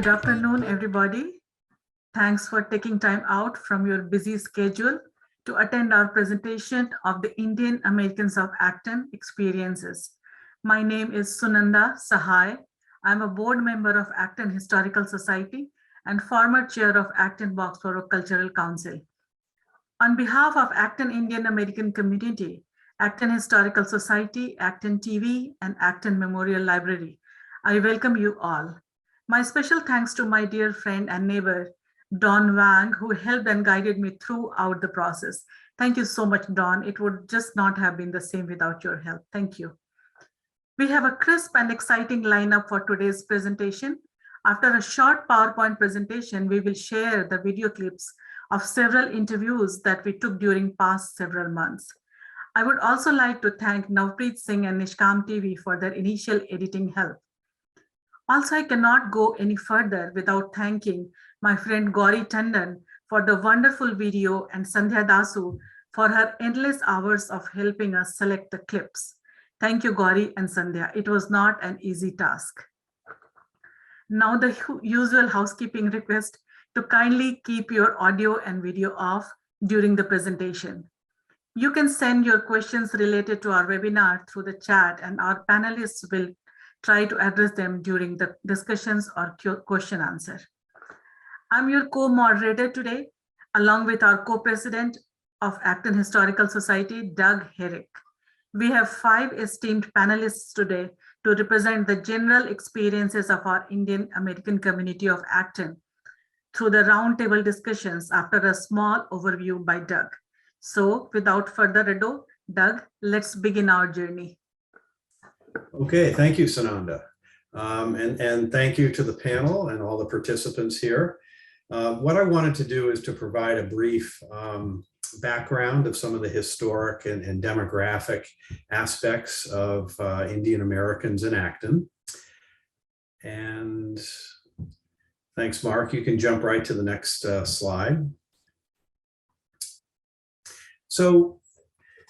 Good afternoon, everybody. Thanks for taking time out from your busy schedule to attend our presentation of the Indian Americans of Acton experiences. My name is Sunanda Sahai. I'm a board member of Acton Historical Society and former chair of Acton Boxborough Cultural Council. On behalf of Acton Indian American Community, Acton Historical Society, ActonTV, and Acton Memorial Library, I welcome you all. My special thanks to my dear friend and neighbor, Don Wang, who helped and guided me throughout the process. Thank you so much, Don. It would just not have been the same without your help. Thank you. We have a crisp and exciting lineup for today's presentation. After a short PowerPoint presentation, we will share the video clips of several interviews that we took during past several months. I would also like to thank Navpreet Singh and Nishkam TV for their initial editing help. Also, I cannot go any further without thanking my friend Gauri Tandon for the wonderful video and Sandhya Dasu for her endless hours of helping us select the clips. Thank you, Gauri and Sandhya. It was not an easy task. Now the usual housekeeping request to kindly keep your audio and video off during the presentation. You can send your questions related to our webinar through the chat, and our panelists will try to address them during the discussions or question answer. I'm your co-moderator today, along with our co-president of Acton Historical Society, Doug Herrick. We have 5 esteemed panelists today to represent the general experiences of our Indian American community of Acton through the roundtable discussions after a small overview by Doug. So without further ado, Doug, let's begin our journey. Okay, thank you, Sananda. And thank you to the panel and all the participants here. What I wanted to do is to provide a brief background of some of the historic and demographic aspects of Indian Americans in Acton. And thanks, Mark. You can jump right to the next slide. So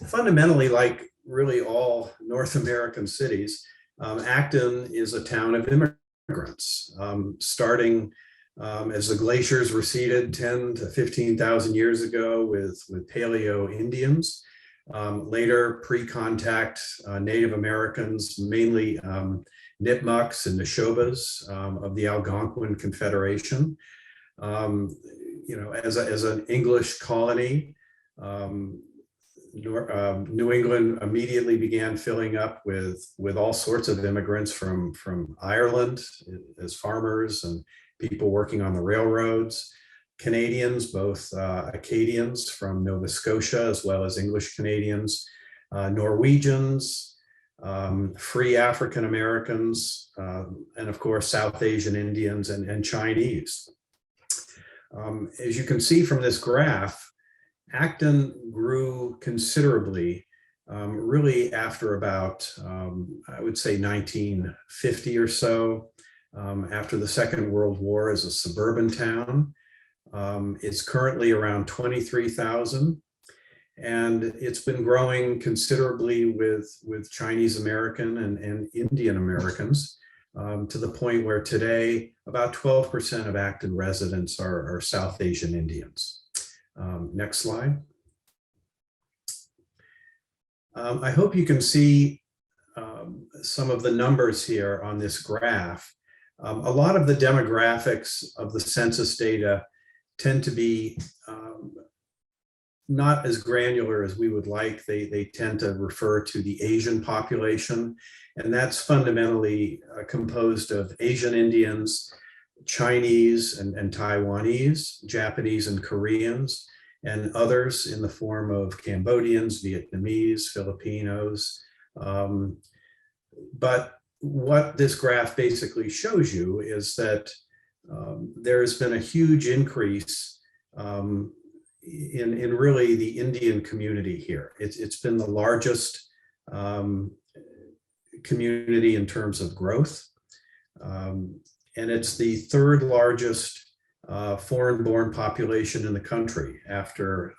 fundamentally, like really all North American cities, Acton is a town of immigrants, starting as the glaciers receded 10 to 15,000 years ago with Paleo Indians. Later, pre-contact Native Americans, mainly Nipmucks and Neshobas of the Algonquin Confederation. As an English colony, New England immediately began filling up with all sorts of immigrants from Ireland as farmers and people working on the railroads, Canadians, both Acadians from Nova Scotia, as well as English Canadians, Norwegians, free African Americans, and of course, South Asian Indians and Chinese. As you can see from this graph, Acton grew considerably, really after about, I would say 1950 or so, after the Second World War, as a suburban town. It's currently around 23,000, and it's been growing considerably with Chinese American and Indian Americans, to the point where today about 12% of Acton residents are South Asian Indians. Next slide. I hope you can see some of the numbers here on this graph. A lot of the demographics of the census data tend to be not as granular as we would like. They tend to refer to the Asian population, and that's fundamentally composed of Asian Indians, Chinese and Taiwanese, Japanese and Koreans, and others in the form of Cambodians, Vietnamese, Filipinos. But what this graph basically shows you is that there's been a huge increase in really the Indian community here. It's been the largest community in terms of growth. And it's the third largest foreign-born population in the country after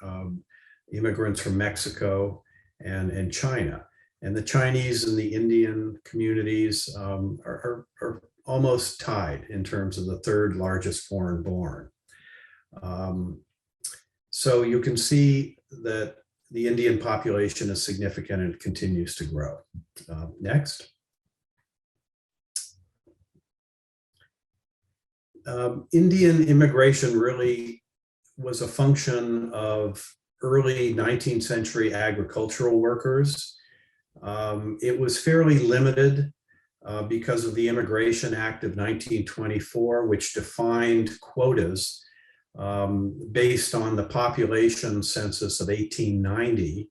immigrants from Mexico and China. And the Chinese and the Indian communities are almost tied in terms of the third largest foreign born. So you can see that the Indian population is significant and continues to grow. Next. Indian immigration really was a function of early 19th century agricultural workers. It was fairly limited because of the Immigration Act of 1924, which defined quotas based on the population census of 1890.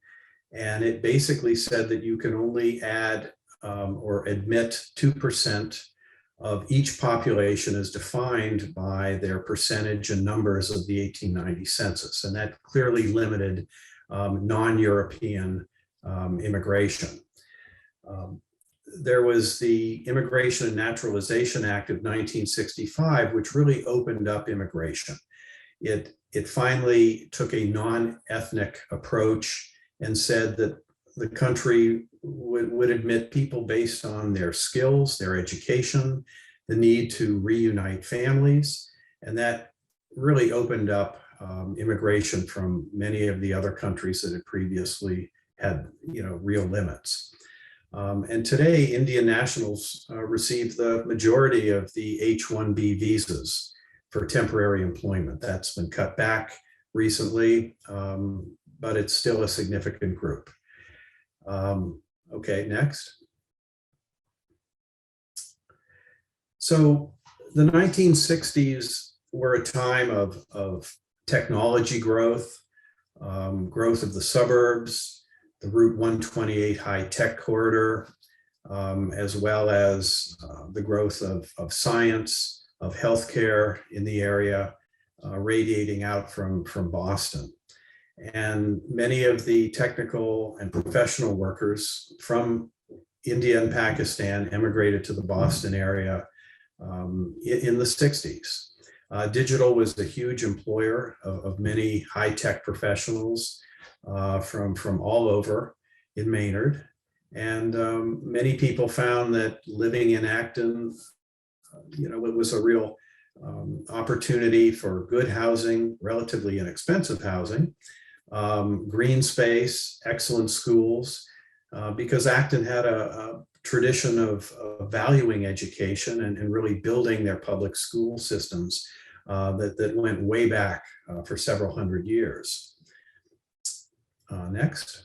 And it basically said that you can only add or admit 2% of each population as defined by their percentage and numbers of the 1890 census. And that clearly limited non-European immigration. There was the Immigration and Naturalization Act of 1965, which really opened up immigration. It finally took a non-ethnic approach and said that the country would admit people based on their skills, their education, the need to reunite families. And that really opened up immigration from many of the other countries that had previously had, real limits. And today, Indian nationals receive the majority of the H-1B visas for temporary employment. That's been cut back recently, but it's still a significant group. Okay, next. So the 1960s were a time of technology growth, growth of the suburbs, the Route 128 high-tech corridor, as well as the growth of science, of healthcare in the area, radiating out from Boston. And many of the technical and professional workers from India and Pakistan emigrated to the Boston area in the 60s. Digital was a huge employer of many high-tech professionals from all over in Maynard. And many people found that living in Acton, it was a real opportunity for good housing, relatively inexpensive housing, green space, excellent schools, because Acton had a tradition of valuing education and really building their public school systems that went way back for several hundred years. Next.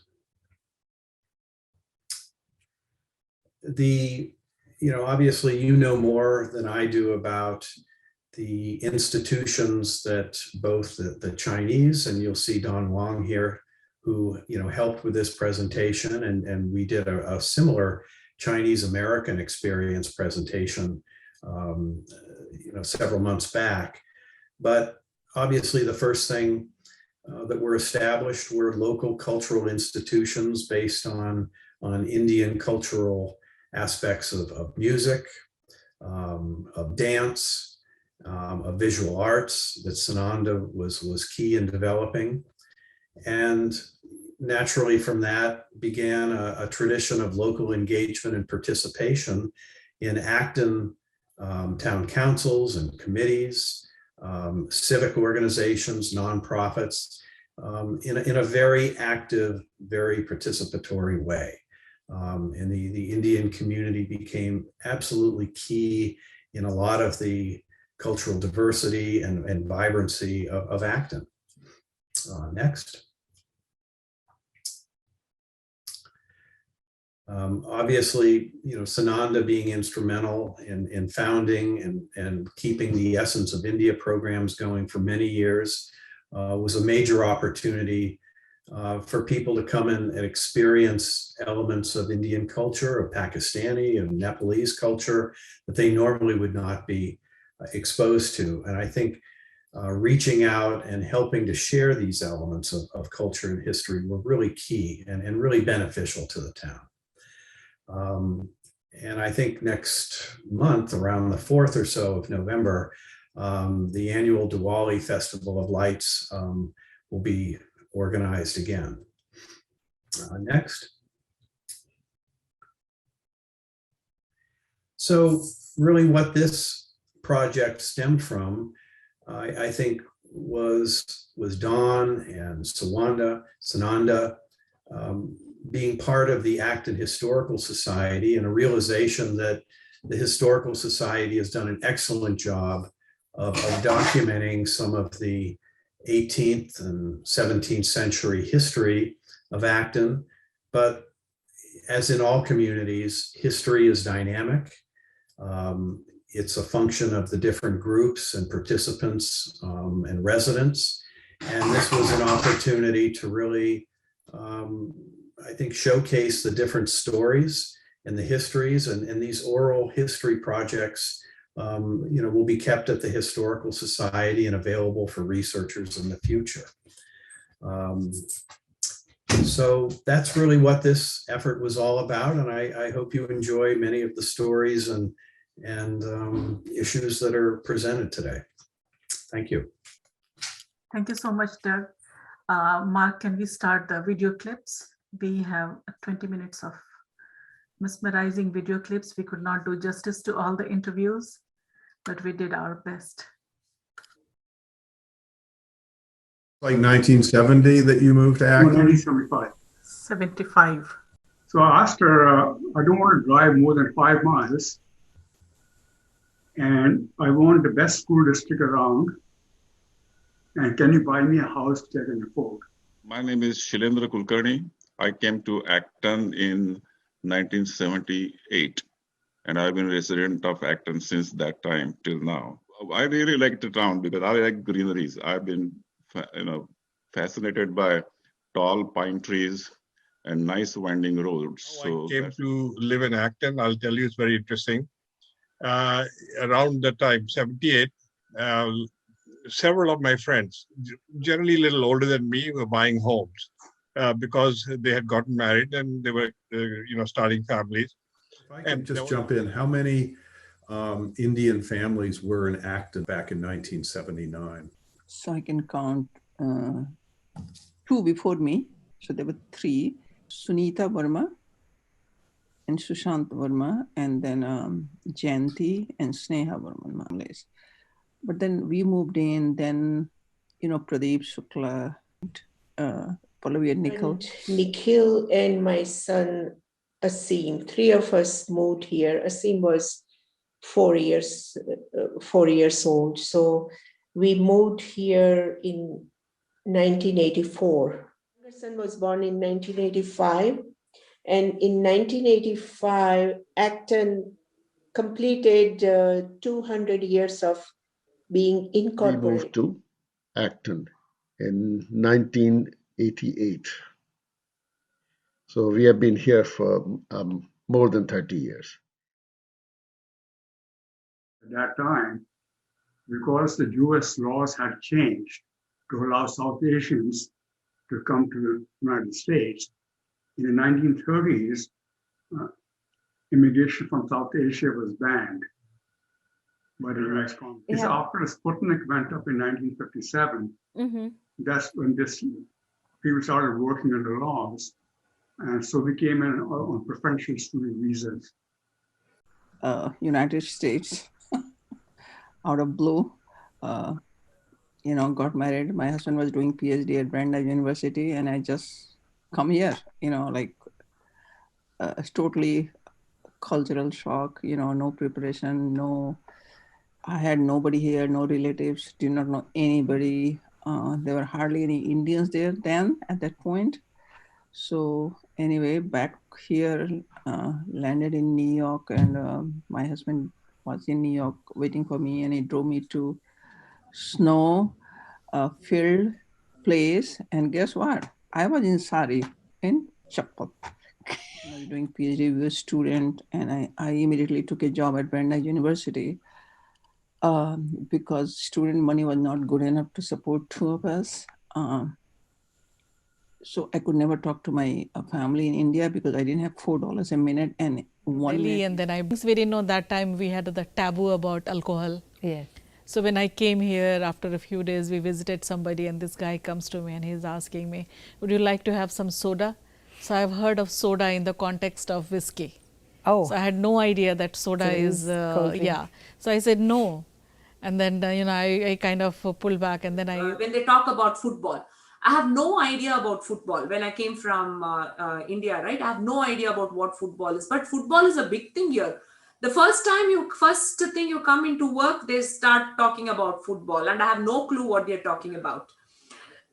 Obviously, more than I do about the institutions that both the Chinese, and you'll see Don Wang here, who helped with this presentation, and we did a similar Chinese American experience presentation several months back. But obviously the first thing that were established were local cultural institutions based on Indian cultural aspects of music, of dance, of visual arts that Sananda was key in developing. And naturally from that began a tradition of local engagement and participation in Acton town councils and committees, civic organizations, nonprofits, in a very active, very participatory way. And the Indian community became absolutely key in a lot of the cultural diversity and vibrancy of Acton. Next. Obviously, Sananda being instrumental in founding and keeping the Essence of India programs going for many years was a major opportunity for people to come in and experience elements of Indian culture, of Pakistani and Nepalese culture that they normally would not be exposed to. And I think reaching out and helping to share these elements of culture and history were really key and really beneficial to the town. And I think next month, around the 4th or so of November, the annual Diwali Festival of Lights will be organized again. Next. So really what this project stemmed from, I think, was Dawn and Sananda being part of the Acton Historical Society, and a realization that the Historical Society has done an excellent job of documenting some of the 18th and 17th century history of Acton. But as in all communities, history is dynamic. It's a function of the different groups and participants and residents. And this was an opportunity to really, I think, showcase the different stories and the histories, and these oral history projects will be kept at the Historical Society and available for researchers in the future. So that's really what this effort was all about, and I hope you enjoy many of the stories and issues that are presented today. Thank you. Thank you so much, Doug. Mark, can we start the video clips? We have 20 minutes of mesmerizing video clips. We could not do justice to all the interviews, but we did our best. Like 1970 that you moved to Acton? 1975. 75. So I asked her, I don't want to drive more than 5 miles, and I want the best school district around, and can you buy me a house that I can afford? My name is Shailendra Kulkarni. I came to Acton in 1978, and I've been a resident of Acton since that time till now. I really like the town because I like greeneries. I've been fascinated by tall pine trees and nice winding roads. So I came to live in Acton. I'll tell you, it's very interesting. Around the time, 78, several of my friends, generally a little older than me, were buying homes because they had gotten married and they were, starting families. If I can just jump in, how many Indian families were in Acton back in 1979? So I can count 2 before me. So there were 3, Sunita Verma and Sushant Verma, and then Jayanti and Sneha Verma. But then we moved in, then, Pradeep Shukla, Pallavi and Nikhil. Nikhil and my son, Asim, 3 of us moved here. Asim was 4 years old. So we moved here in 1984. My son was born in 1985. And in 1985, Acton completed 200 years of being incorporated. We moved to Acton in 1988. So we have been here for more than 30 years. At that time, because the US laws had changed to allow South Asians to come to the United States, in the 1930s, immigration from South Asia was banned by the US Congress. It's after the Sputnik went up in 1957, that's when people started working on the laws. And so we came in on preferential student visas. United States, out of blue, got married. My husband was doing PhD at Brandeis University, and I just come here, it's totally cultural shock, no preparation, I had nobody here, no relatives, did not know anybody. There were hardly any Indians there then at that point. So anyway, back here, landed in New York, and my husband was in New York waiting for me, and he drove me to snow-filled place. And guess what? I was in sari, in chappal. I was doing PhD with a student, and I immediately took a job at Brandeis University because student money was not good enough to support 2 of us. So I could never talk to my family in India because I didn't have $4 a minute and 1 minute. And then we didn't know that time we had the taboo about alcohol. Yes. So when I came here, after a few days, we visited somebody, and this guy comes to me and he's asking me, would you like to have some soda? So I've heard of soda in the context of whiskey. Oh. So I had no idea that soda is, yeah. So I said no. And then, I kind of pulled back, and then when they talk about football, I have no idea about football. When I came from India, right, I have no idea about what football is, but football is a big thing here. The first thing you come into work, they start talking about football, and I have no clue what they're talking about.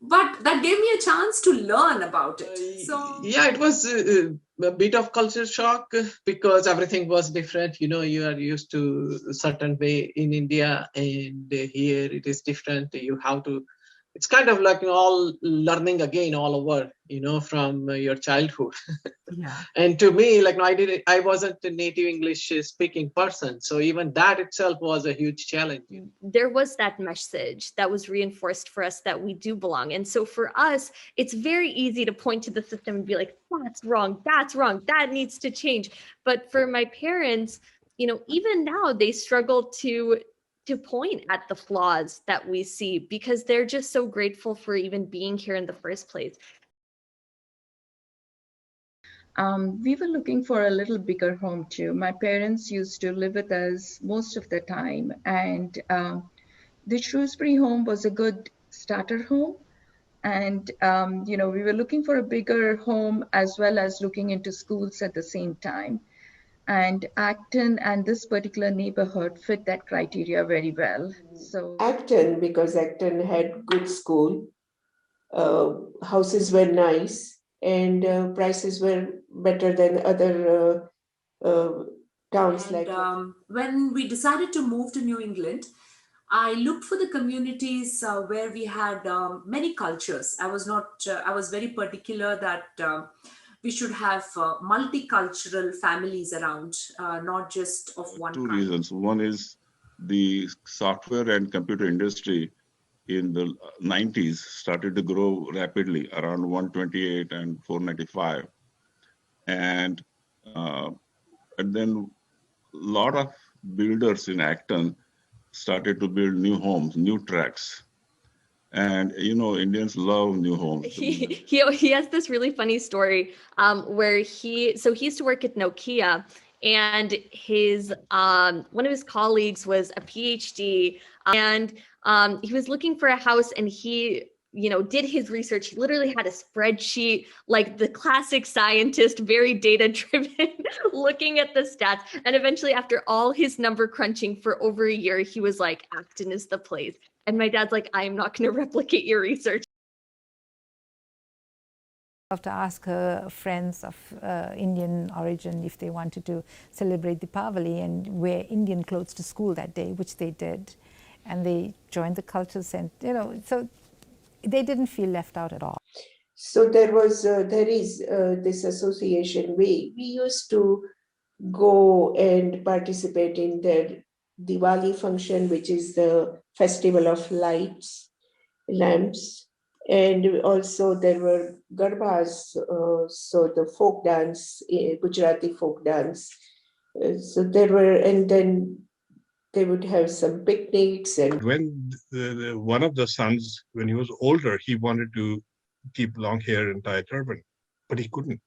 But that gave me a chance to learn about it. So yeah, it was a bit of culture shock because everything was different. You are used to a certain way in India, and here it is different. You have to, it's kind of like all learning again all over, from your childhood. Yeah. And to me, I wasn't a native English speaking person. So even that itself was a huge challenge. There was that message that was reinforced for us that we do belong. And so for us, it's very easy to point to the system and be like, that's wrong, that needs to change. But for my parents, even now they struggle to point at the flaws that we see because they're just so grateful for even being here in the first place. We were looking for a little bigger home too. My parents used to live with us most of the time, and the Shrewsbury home was a good starter home. And, we were looking for a bigger home as well as looking into schools at the same time. And Acton and this particular neighborhood fit that criteria very well. So Acton, because Acton had good school, houses were nice, and prices were better than other towns. When we decided to move to New England, I looked for the communities where we had many cultures. I was very particular that we should have multicultural families around, not just of one Two kind. reasons. One is the software and computer industry in the 90s started to grow rapidly, around 128 and 495. And then a lot of builders in Acton started to build new homes, new tracks. And Indians love new homes. He has this really funny story where he used to work at Nokia, and his one of his colleagues was a PhD, and he was looking for a house, and he did his research. He literally had a spreadsheet, like the classic scientist, very data driven, looking at the stats. And eventually, after all his number crunching for over a year, he was like, Acton is the place. And my dad's like, I am not going to replicate your research. I have to ask her friends of Indian origin if they wanted to celebrate Diwali and wear Indian clothes to school that day, which they did. And they joined the culture center, so they didn't feel left out at all. So there is this association. We used to go and participate in their Diwali function, which is the festival of lights, lamps, and also there were garbas, so the folk dance, Gujarati folk dance. So there were, and then they would have some picnics. And when one of the sons, when he was older, he wanted to keep long hair and tie a turban, but he couldn't.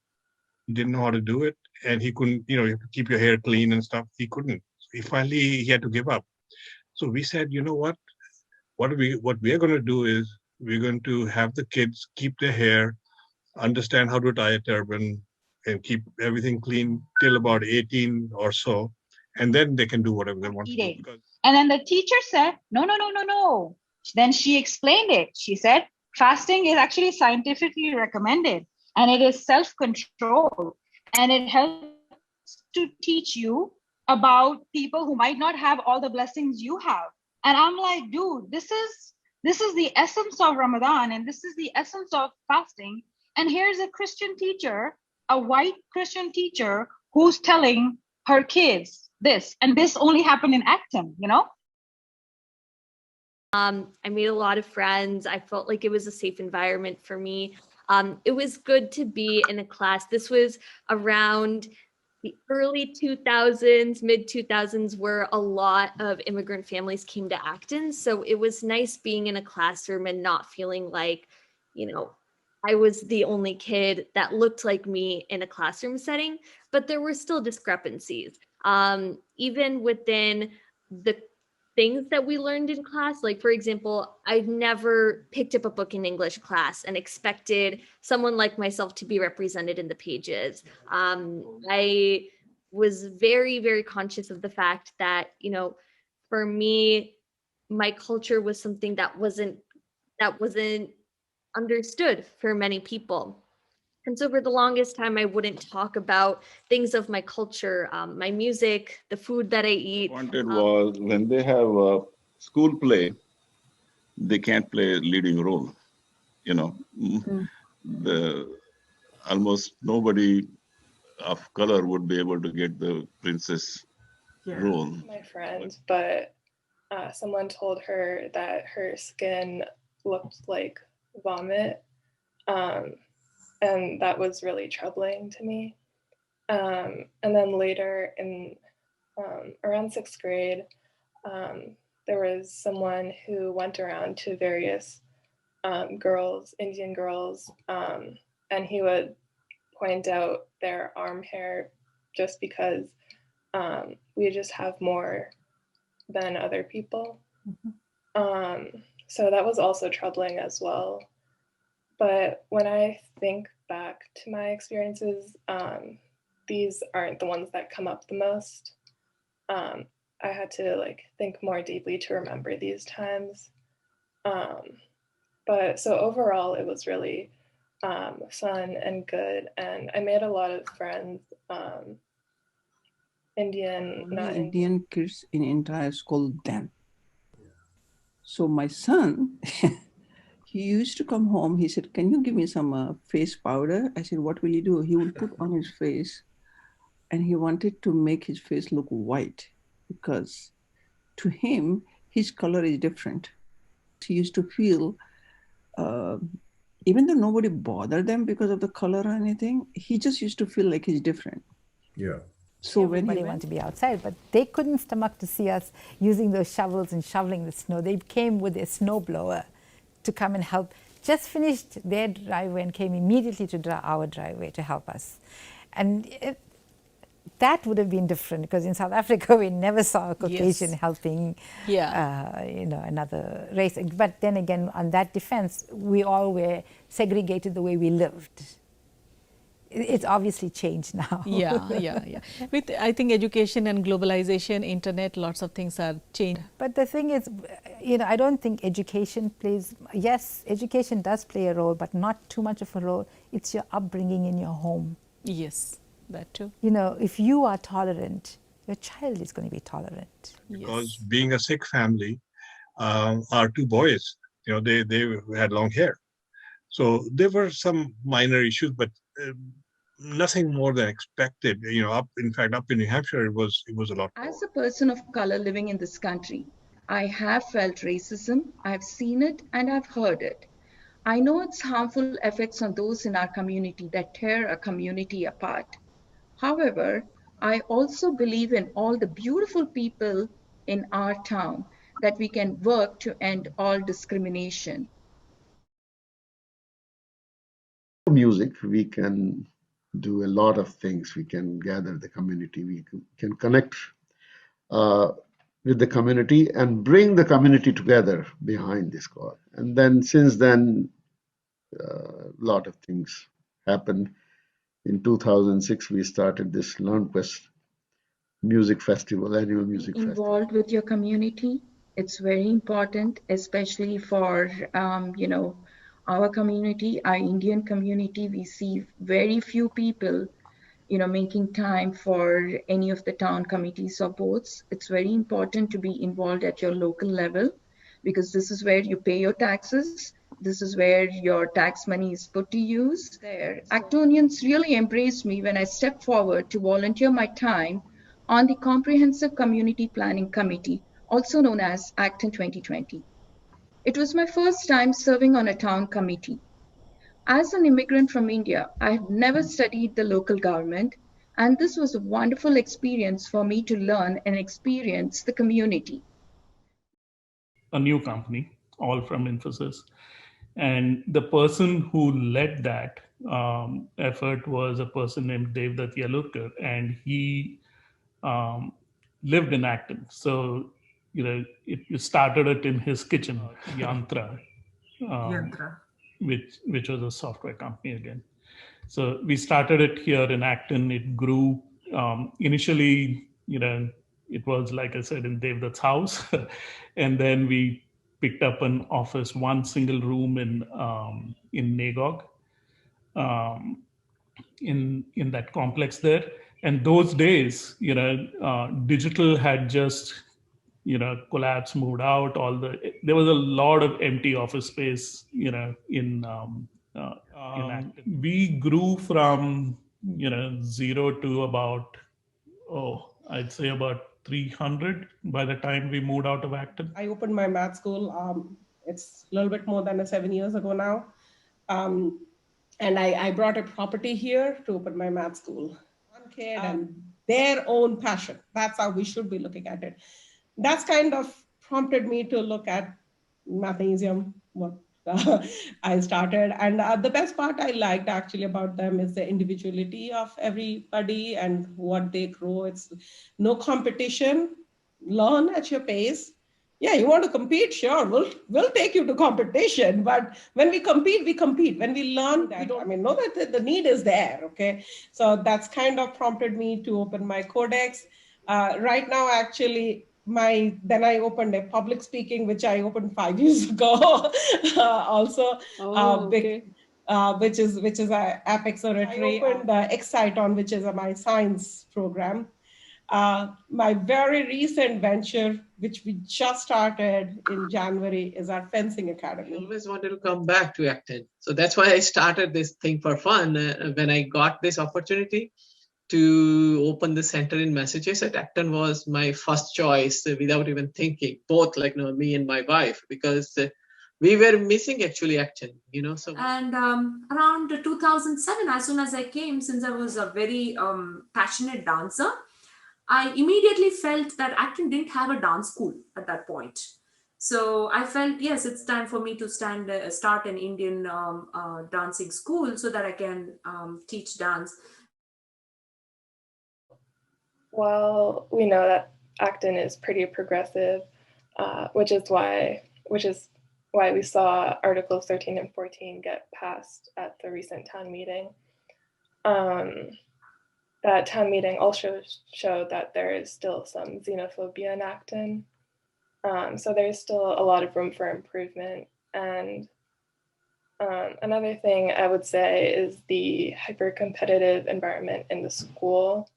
He didn't know how to do it, and he couldn't. You have to keep your hair clean and stuff. He couldn't. He had to give up. So we said, you know what? What we are going to do is we're going to have the kids keep their hair, understand how to tie a turban, and keep everything clean till about 18 or so, and then they can do whatever they want to do. And then the teacher said, no. Then she explained it. She said, fasting is actually scientifically recommended, and it is self-control, and it helps to teach you about people who might not have all the blessings you have. And I'm like, dude, this is the essence of Ramadan, and this is the essence of fasting. And here's a Christian teacher, a white Christian teacher, who's telling her kids this, and this only happened in Acton, I made a lot of friends. I felt like it was a safe environment for me. It was good to be in a class. This was around the early 2000s, mid 2000s, where a lot of immigrant families came to Acton. So it was nice being in a classroom and not feeling like, I was the only kid that looked like me in a classroom setting, but there were still discrepancies. Even within the things that we learned in class, like for example, I've never picked up a book in English class and expected someone like myself to be represented in the pages. I was very, very conscious of the fact that, you know, for me, my culture was something that wasn't understood for many people. And so for the longest time, I wouldn't talk about things of my culture, my music, the food that I eat. Wanted was when they have a school play, they can't play a leading role. You know, almost nobody of color would be able to get the princess role. My friend, but someone told her that her skin looked like vomit, and that was really troubling to me. And then later in around 6th grade, there was someone who went around to various girls, Indian girls, and he would point out their arm hair just because we just have more than other people. So that was also troubling as well. But when I think back to my experiences, these aren't the ones that come up the most. I had to like think more deeply to remember these times. But so overall, it was really fun and good. And I made a lot of friends, Indian, not Indian kids in entire school then. So my son, he used to come home. He said, "Can you give me some face powder?" I said, "What will you do?" He would put on his face, and he wanted to make his face look white because to him, his color is different. He used to feel, even though nobody bothered them because of the color or anything, he just used to feel like he's different. Yeah. So everybody wanted to be outside, but they couldn't stomach to see us using those shovels and shoveling the snow. They came with a snow blower to come and help. Just finished their driveway and came immediately to our driveway to help us. And that would have been different because in South Africa we never saw a Caucasian helping you know, another race. But then again, on that defense, we all were segregated the way we lived. It's obviously changed now. With, I think, education and globalization, internet, lots of things are changed. But the thing is, you know, I don't think education plays, yes, education does play a role, but not too much of a role. It's your upbringing in your home. Yes, that too. You know, if you are tolerant, your child is going to be tolerant. Because being a Sikh family, our two boys, you know, they had long hair. So there were some minor issues, but nothing more than expected. You know, in fact, up in New Hampshire, it was a lot more. As a person of color living in this country, I have felt racism, I've seen it, and I've heard it. I know its harmful effects on those in our community that tear a community apart. However, I also believe in all the beautiful people in our town that we can work to end all discrimination. Music, we can do a lot of things. We can gather the community. We can connect with the community and bring the community together behind this cause. And then since then, a lot of things happened. In 2006, we started this LearnQuest Music Festival, annual music festival. Involved with your community, it's very important, especially for, you know, our community, our Indian community. We see very few people, you know, making time for any of the town committees or boards. It's very important to be involved at your local level because this is where you pay your taxes. This is where your tax money is put to use. There, Actonians really embraced me when I stepped forward to volunteer my time on the Comprehensive Community Planning Committee, also known as Acton 2020. It was my first time serving on a town committee. As an immigrant from India, I have never studied the local government, and this was a wonderful experience for me to learn and experience the community. A new company, all from Infosys. And the person who led that effort was a person named Devdutt Yalurkar, and he lived in Acton. So, it started it in his kitchen, Yantra, Yantra. which was a software company again. So we started it here in Acton. It grew. Initially, it was, like I said, in Devdutt's house. And then we picked up an office, one single room in Nagog, in that complex there. And those days, digital had just, collapsed, moved out. There was a lot of empty office space, in Acton. We grew from, zero to about, I'd say about 300 by the time we moved out of Acton. I opened my math school. It's a little bit more than 7 years ago now. And I brought a property here to open my math school. One kid and their own passion. That's how we should be looking at it. That's kind of prompted me to look at Mathnasium, what I started. And the best part I liked actually about them is the individuality of everybody and what they grow. It's no competition, learn at your pace. Yeah, you want to compete? Sure, we'll take you to competition. But when we compete, we compete. When we learn that, know that the need is there, okay? So that's kind of prompted me to open my codex. Right now, actually, then I opened a public speaking, which I opened 5 years ago. Also, which is a Apex Oratory. I opened Exciton, which is my science program. My very recent venture, which we just started in January, is our fencing academy. I always wanted to come back to Acton. So that's why I started this thing for fun. When I got this opportunity to open the center in Massachusetts, Acton was my first choice without even thinking, both me and my wife, because we were missing actually Acton, So and around 2007, as soon as I came, since I was a very passionate dancer, I immediately felt that Acton didn't have a dance school at that point. So I felt, yes, it's time for me to start an Indian dancing school so that I can teach dance. Well, we know that Acton is pretty progressive, which is why we saw Articles 13 and 14 get passed at the recent town meeting. That town meeting also showed that there is still some xenophobia in Acton. So there's still a lot of room for improvement. And another thing I would say is the hyper-competitive environment in the school.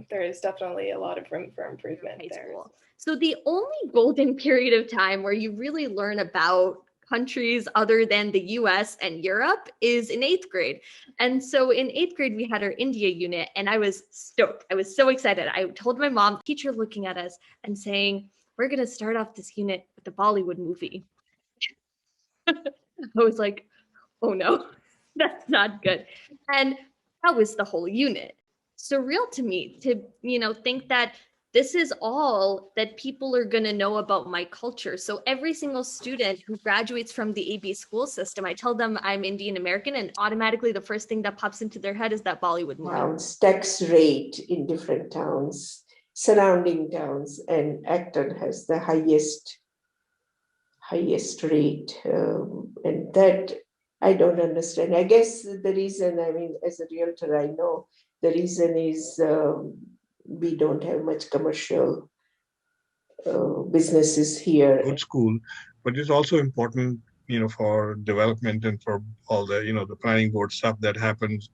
There is definitely a lot of room for improvement there. So the only golden period of time where you really learn about countries other than the US and Europe is in 8th grade. And so in 8th grade, we had our India unit and I was stoked. I was so excited. I told my mom, teacher looking at us and saying, we're going to start off this unit with a Bollywood movie. I was like, oh no, that's not good. And that was the whole unit. Surreal to me to, think that this is all that people are going to know about my culture. So every single student who graduates from the AB school system, I tell them I'm Indian American, and automatically the first thing that pops into their head is that Bollywood movie. Tax rate in different towns, surrounding towns, and Acton has the highest rate, and that I don't understand. I guess the reason, as a realtor, I know the reason is we don't have much commercial businesses here. Good school, but it's also important, for development and for all the, the planning board stuff that happens,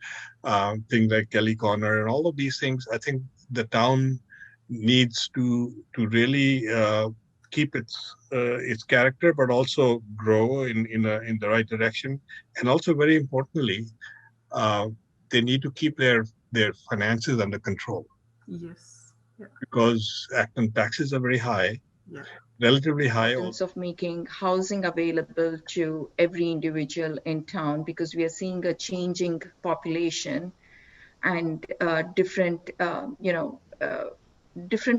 things like Kelly Corner and all of these things. I think the town needs to really keep its character, but also grow in the right direction. And also, very importantly, they need to keep their finances under control. Yes. Yeah. Because Acton taxes are very high, relatively high. In terms of making housing available to every individual in town, because we are seeing a changing population and different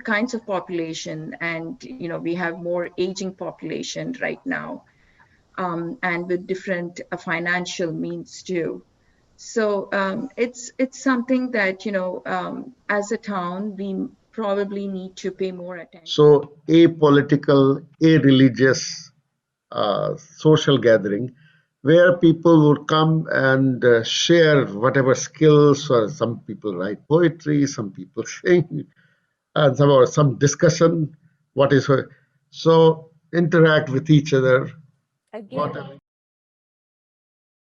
kinds of population, and we have more aging population right now. and with different financial means too. So it's something that, you know, as a town, we probably need to pay more attention. So apolitical, a-religious social gathering where people would come and share whatever skills, or some people write poetry, some people sing, and some discussion, what is her, so interact with each other. Again,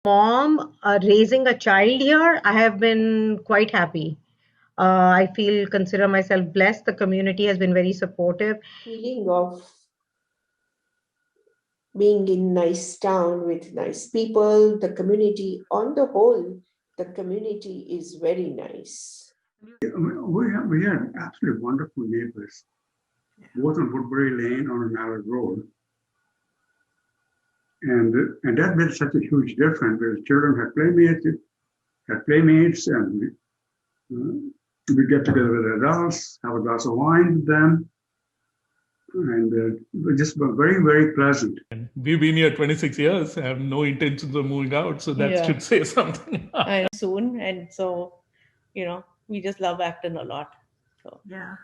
mom raising a child here, I have been quite happy. I consider myself blessed. The community has been very supportive. Feeling of being in nice town with nice people, the community on the whole, the community is very nice. We had absolutely wonderful neighbors, both on Woodbury Lane on Mallard Road. And that made such a huge difference because children had playmates, and we get together with adults, have a glass of wine with them, and just very, very pleasant. And we've been here 26 years. I have no intentions of moving out, so that should say something. Soon, and so, you know, we just love Acton a lot. So. Yeah.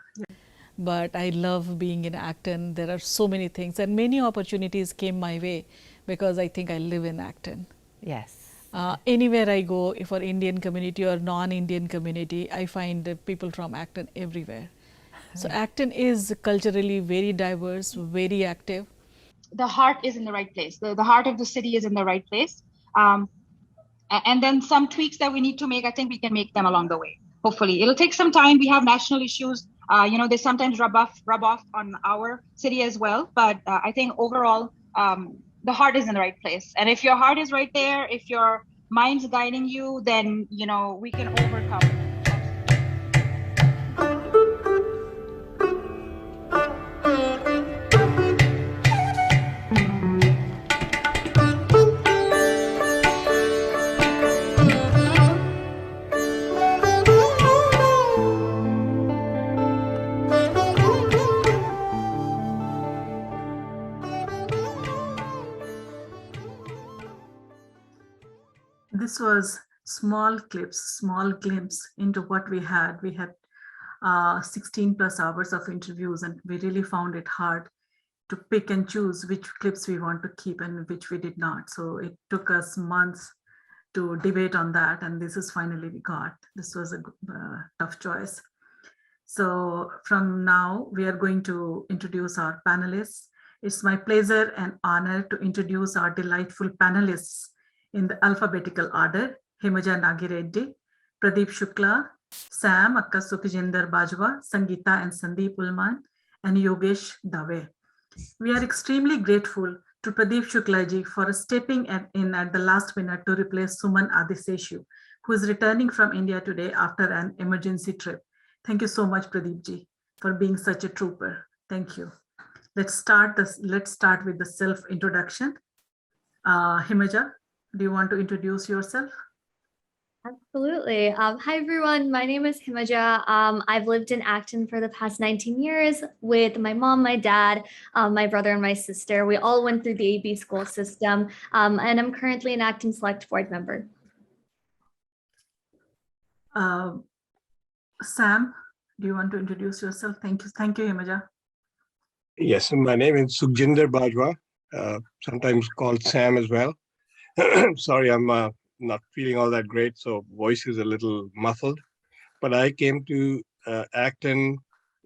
But I love being in Acton. There are so many things, and many opportunities came my way because I think I live in Acton. Yes. Anywhere I go, if for Indian community or non-Indian community, I find people from Acton everywhere. So Acton is culturally very diverse, very active. The heart is in the right place. The heart of the city is in the right place. And then some tweaks that we need to make, I think we can make them along the way. Hopefully, it'll take some time. We have national issues. You know, they sometimes rub off on our city as well. But I think overall, the heart is in the right place. And if your heart is right there, if your mind's guiding you, then, you know, we can overcome. This was small glimpse into what we had. We had 16 plus hours of interviews, and we really found it hard to pick and choose which clips we want to keep and which we did not. So it took us months to debate on that, and this is finally we got. This was a tough choice. So from now, we are going to introduce our panelists. It's my pleasure and honor to introduce our delightful panelists in the alphabetical order: Himaja Nagireddy, Pradeep Shukla, Sam, Akka Sukhjinder Bajwa, Sangeeta and Sandeep Ullman, and Yogeshs Dave. We are extremely grateful to Pradeep Shukla ji for stepping in at the last minute to replace Suman Adiseshu, who is returning from India today after an emergency trip. Thank you so much, Pradeep ji, for being such a trooper. Thank you. Let's start with the self-introduction. Himaja, do you want to introduce yourself? Absolutely. Hi, everyone. My name is Himaja. I've lived in Acton for the past 19 years with my mom, my dad, my brother, and my sister. We all went through the AB school system, and I'm currently an Acton Select Board member. Sam, do you want to introduce yourself? Thank you. Thank you, Himaja. Yes, my name is Sukhjinder Bajwa, sometimes called Sam as well. Sorry, I'm not feeling all that great, so voice is a little muffled. But I came to Acton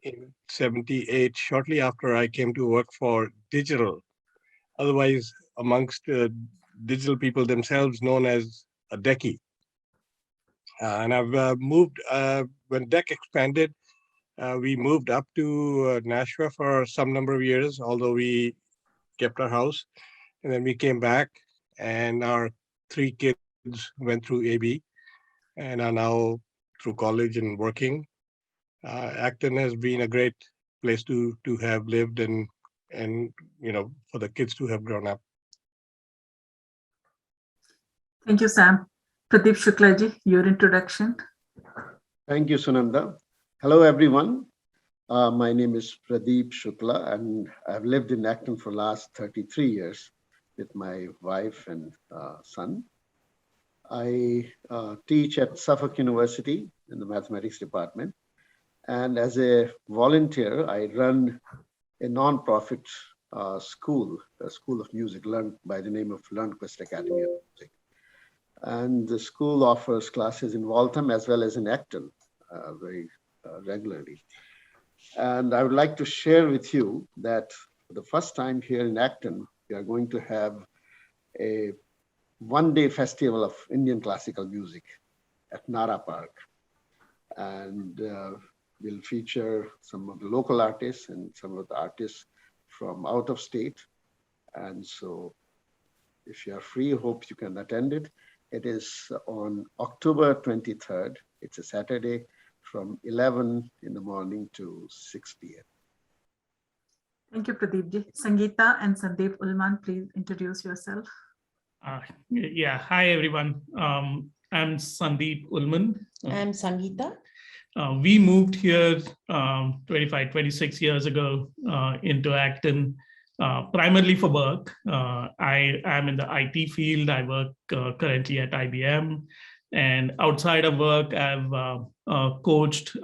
in '78, shortly after I came to work for Digital, otherwise amongst digital people themselves known as a Decky. And I've moved, when DEC expanded, we moved up to Nashua for some number of years, although we kept our house. And then we came back, and our 3 kids went through AB and are now through college and working. Acton has been a great place to have lived and you know, for the kids to have grown up. Thank you, Sam. Pradeep Shukla ji, your introduction. Thank you, Sunanda. Hello, everyone. My name is Pradeep Shukla, and I've lived in Acton for the last 33 years. with my wife and son. I teach at Suffolk University in the mathematics department. And as a volunteer, I run a non-profit school, a school of music by the name of LearnQuest Academy of Music. And the school offers classes in Waltham as well as in Acton very regularly. And I would like to share with you that for the first time here in Acton, we are going to have a one-day festival of Indian classical music at Nara Park. And we'll feature some of the local artists and some of the artists from out of state. And so if you are free, hope you can attend it. It is on October 23rd. It's a Saturday from 11 in the morning to 6 p.m. Thank you, Pradeep. Sangeeta and Sandeep Ullman, please introduce yourself. Yeah, hi everyone. I'm Sandeep Ullman. I'm Sangeeta. We moved here 26 years ago into Acton, primarily for work. I am in the IT field. I work currently at IBM. And outside of work, I've coached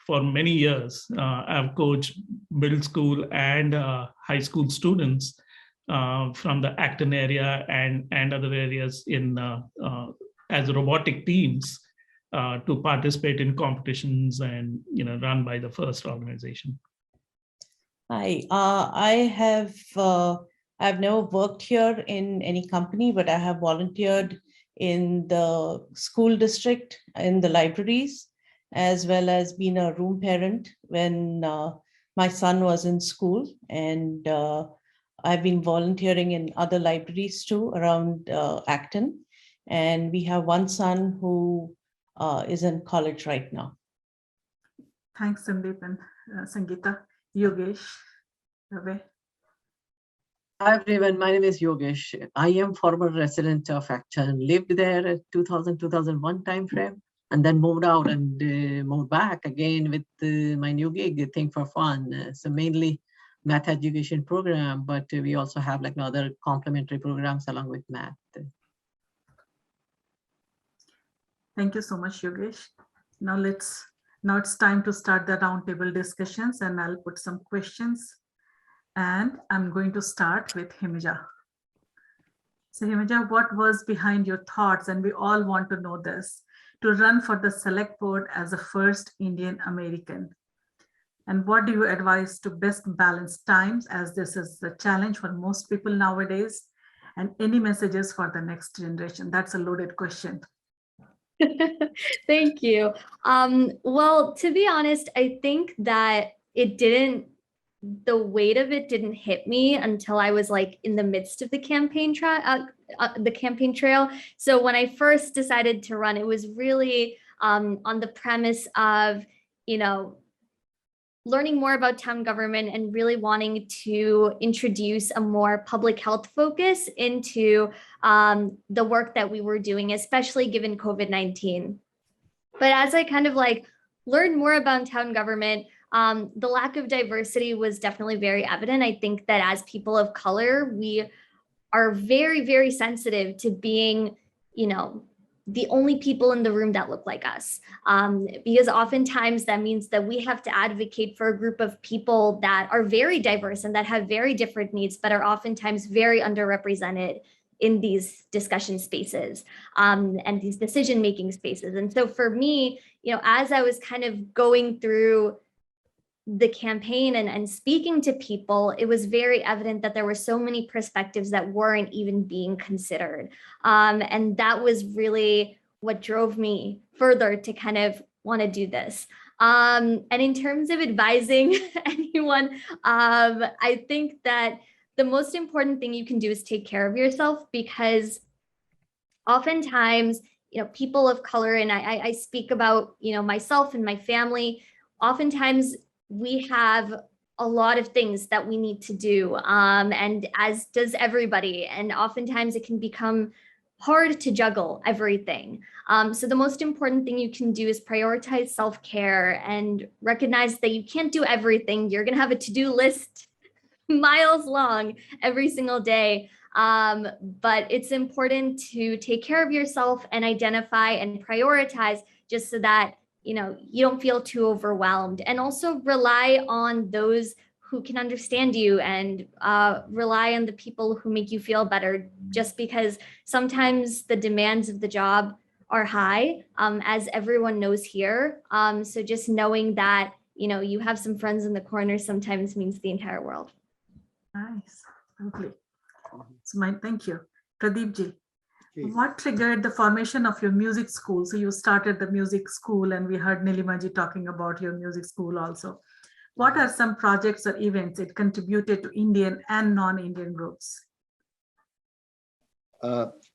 for many years. I've coached middle school and high school students from the Acton area and other areas in as robotic teams to participate in competitions and run by the FIRST organization. Hi, I've never worked here in any company, but I have volunteered in the school district, in the libraries, as well as been a room parent when my son was in school. And I've been volunteering in other libraries too around Acton. And we have one son who is in college right now. Thanks, Sandeep and Sangeeta. Yogesh. Hi everyone, my name is Yogesh. I am former resident of Acton, lived there at 2000-2001 timeframe, and then moved out and moved back again with my new gig, Think for Fun. So mainly math education program, but we also have like other complementary programs along with math. Thank you so much, Yogesh. Now it's time to start the roundtable discussions, and I'll put some questions. And I'm going to start with Himija. So Himija, what was behind your thoughts, and we all want to know this, to run for the select board as a first Indian American? And what do you advise to best balance times, as this is the challenge for most people nowadays, and any messages for the next generation? That's a loaded question. Thank you. Well, to be honest, I think that the weight of it didn't hit me until I was like in the midst of the campaign trail. So when I first decided to run, it was really on the premise of, learning more about town government and really wanting to introduce a more public health focus into the work that we were doing, especially given COVID-19. But as I kind of learned more about town government, the lack of diversity was definitely very evident. I think that as people of color, we are very, very sensitive to being, the only people in the room that look like us. Because oftentimes that means that we have to advocate for a group of people that are very diverse and that have very different needs, but are oftentimes very underrepresented in these discussion spaces and these decision-making spaces. And so for me, as I was kind of going through the campaign and speaking to people, it was very evident that there were so many perspectives that weren't even being considered. And that was really what drove me further to kind of want to do this. And in terms of advising anyone, I think that the most important thing you can do is take care of yourself, because oftentimes, people of color, and I speak about, myself and my family, oftentimes we have a lot of things that we need to do, and as does everybody. And oftentimes it can become hard to juggle everything. So the most important thing you can do is prioritize self-care and recognize that you can't do everything. You're going to have a to-do list miles long every single day. But it's important to take care of yourself and identify and prioritize just so that, you know, you don't feel too overwhelmed, and also rely on those who can understand you, and rely on the people who make you feel better, just because sometimes the demands of the job are high, as everyone knows here. So just knowing that, you know, you have some friends in the corner sometimes means the entire world. Nice. Lovely. So thank you. Pradeep ji, what triggered the formation of your music school? So you started the music school, and we heard Nilima ji talking about your music school also. What are some projects or events it contributed to Indian and non-Indian groups?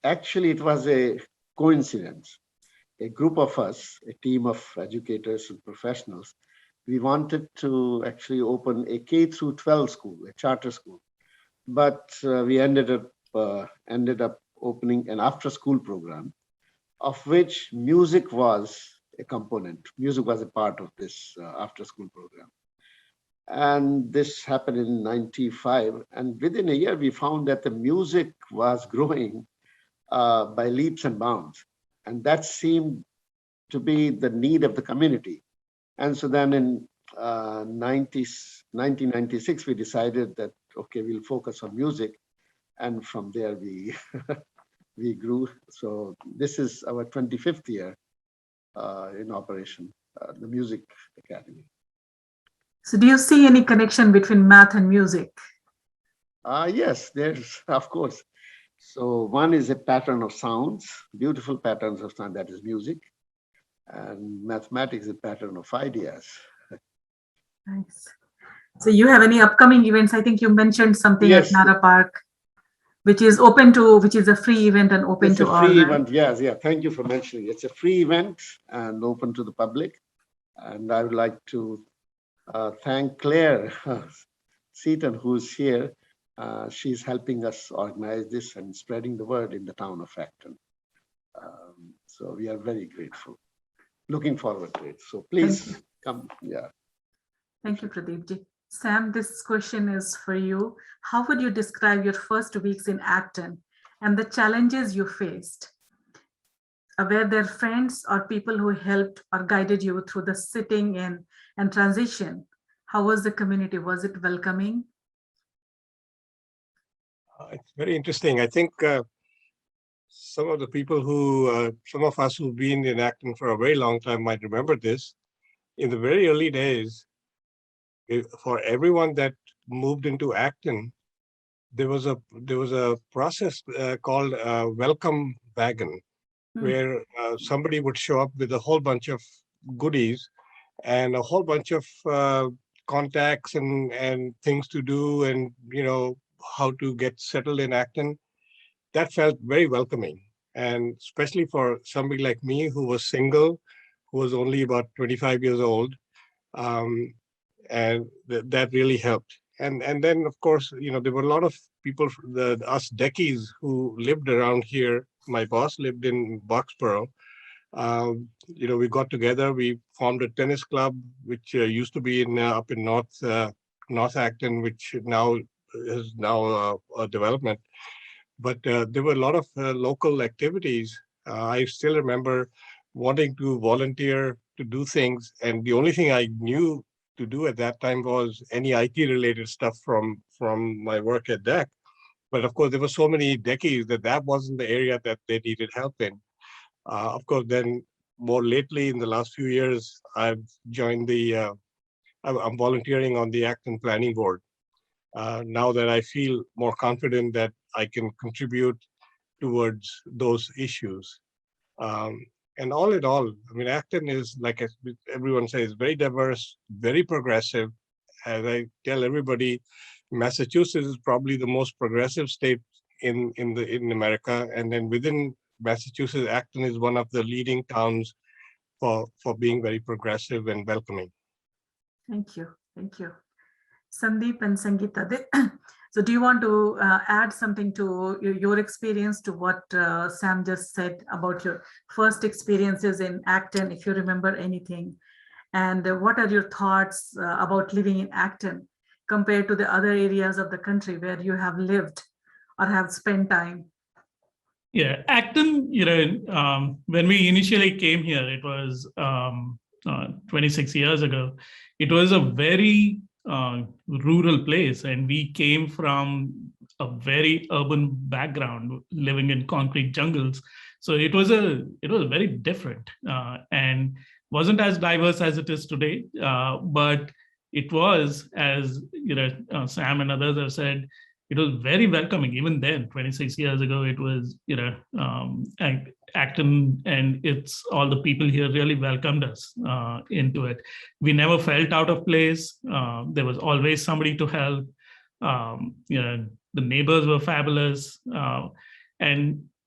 Actually, it was a coincidence. A group of us, a team of educators and professionals, we wanted to actually open a K through 12 school, a charter school. But we ended up opening an after-school program, of which music was a component. Music was a part of this after-school program. And this happened in 95. And within a year, we found that the music was growing by leaps and bounds. And that seemed to be the need of the community. And so then in 1996, we decided that, okay, we'll focus on music. And from there, we we grew. So this is our 25th year in operation, the Music Academy. So do you see any connection between math and music? Yes, there's, of course. So one is a pattern of sounds, beautiful patterns of sound, that is music. And mathematics is a pattern of ideas. Nice. So you have any upcoming events? I think you mentioned something Yes. at Nara Park, which is open to, which is a free event and open It's to a all. free Right? event, yes, yeah. Thank you for mentioning. It's a free event and open to the public. And I would like to thank Claire Seaton, who's here. She's helping us organize this and spreading the word in the town of Acton. So we are very grateful. Looking forward to it. So please come. Yeah. Thank you, Pradeep ji. Sam, this question is for you. How would you describe your first weeks in Acton and the challenges you faced? Were there friends or people who helped or guided you through the sitting in and transition? How was the community? Was it welcoming? It's very interesting. I think some of the people who, some of us who've been in Acton for a very long time might remember this. In the very early days, for everyone that moved into Acton, there was a process called welcome wagon, where somebody would show up with a whole bunch of goodies and a whole bunch of contacts and things to do, and you know how to get settled in Acton. That felt very welcoming, and especially for somebody like me who was single, who was only about 25 years old, and that really helped. And then of course, you know, there were a lot of people, us Deckies, who lived around here. My boss lived in Boxborough. You know, we got together, we formed a tennis club, which used to be in up in North Acton, which now is a development. But there were a lot of local activities. I still remember wanting to volunteer to do things, and the only thing I knew to do at that time was any IT-related stuff from my work at DEC. But of course, there were so many Deckies that wasn't the area that they needed help in. Of course, then more lately, in the last few years, I've joined I'm volunteering on the Acton Planning Board. Now that I feel more confident that I can contribute towards those issues. And all in all, I mean, Acton is, like everyone says, very diverse, very progressive. As I tell everybody, Massachusetts is probably the most progressive state in America. And then within Massachusetts, Acton is one of the leading towns for being very progressive and welcoming. Thank you. Thank you. Sandeep and Sangeeta, so do you want to add something to your experience to what Sam just said about your first experiences in Acton, if you remember anything? And what are your thoughts about living in Acton compared to the other areas of the country where you have lived or have spent time? Yeah, Acton, when we initially came here, it was 26 years ago. It was a very rural place, and we came from a very urban background, living in concrete jungles. So it was very different and wasn't as diverse as it is today. But it was, as Sam and others have said, it was very welcoming. Even then, 26 years ago, it was, Acton and all the people here really welcomed us into it. We never felt out of place. There was always somebody to help. The neighbors were fabulous. And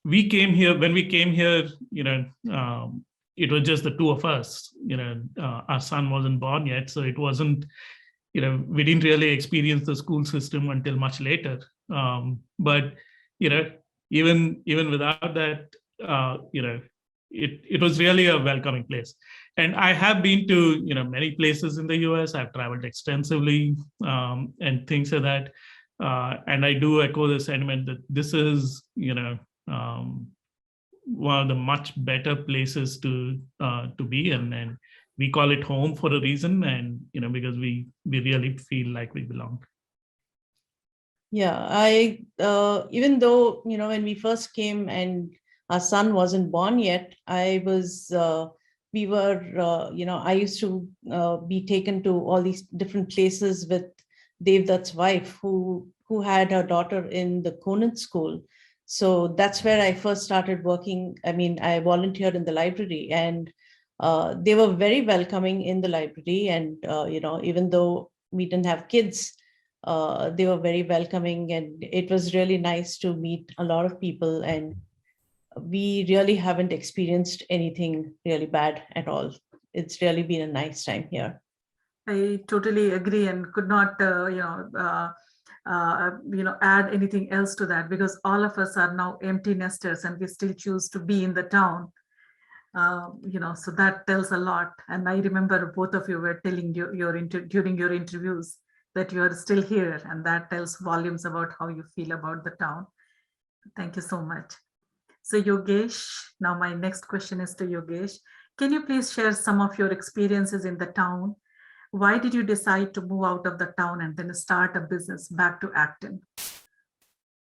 when we came here, it was just the two of us. Our son wasn't born yet, so it wasn't, we didn't really experience the school system until much later. But even without that, it was really a welcoming place. And I have been to many places in the US. I've traveled extensively and things like that. And I do echo the sentiment that this is one of the much better places to be in, and we call it home for a reason, and because we really feel like we belong. Yeah, I even though when we first came and our son wasn't born yet, I used to be taken to all these different places with Devdutt's wife, who had her daughter in the Conant school. So that's where I first started working. I mean, I volunteered in the library, and they were very welcoming in the library. And, even though we didn't have kids, they were very welcoming, and it was really nice to meet a lot of people. And we really haven't experienced anything really bad at all. It's really been a nice time here. I totally agree, and could not, add anything else to that, because all of us are now empty nesters and we still choose to be in the town. So that tells a lot. And I remember both of you were telling during your interviews that you are still here, and that tells volumes about how you feel about the town. Thank you so much. So Yogesh, now my next question is to Yogesh. Can you please share some of your experiences in the town? Why did you decide to move out of the town and then start a business back to Acton?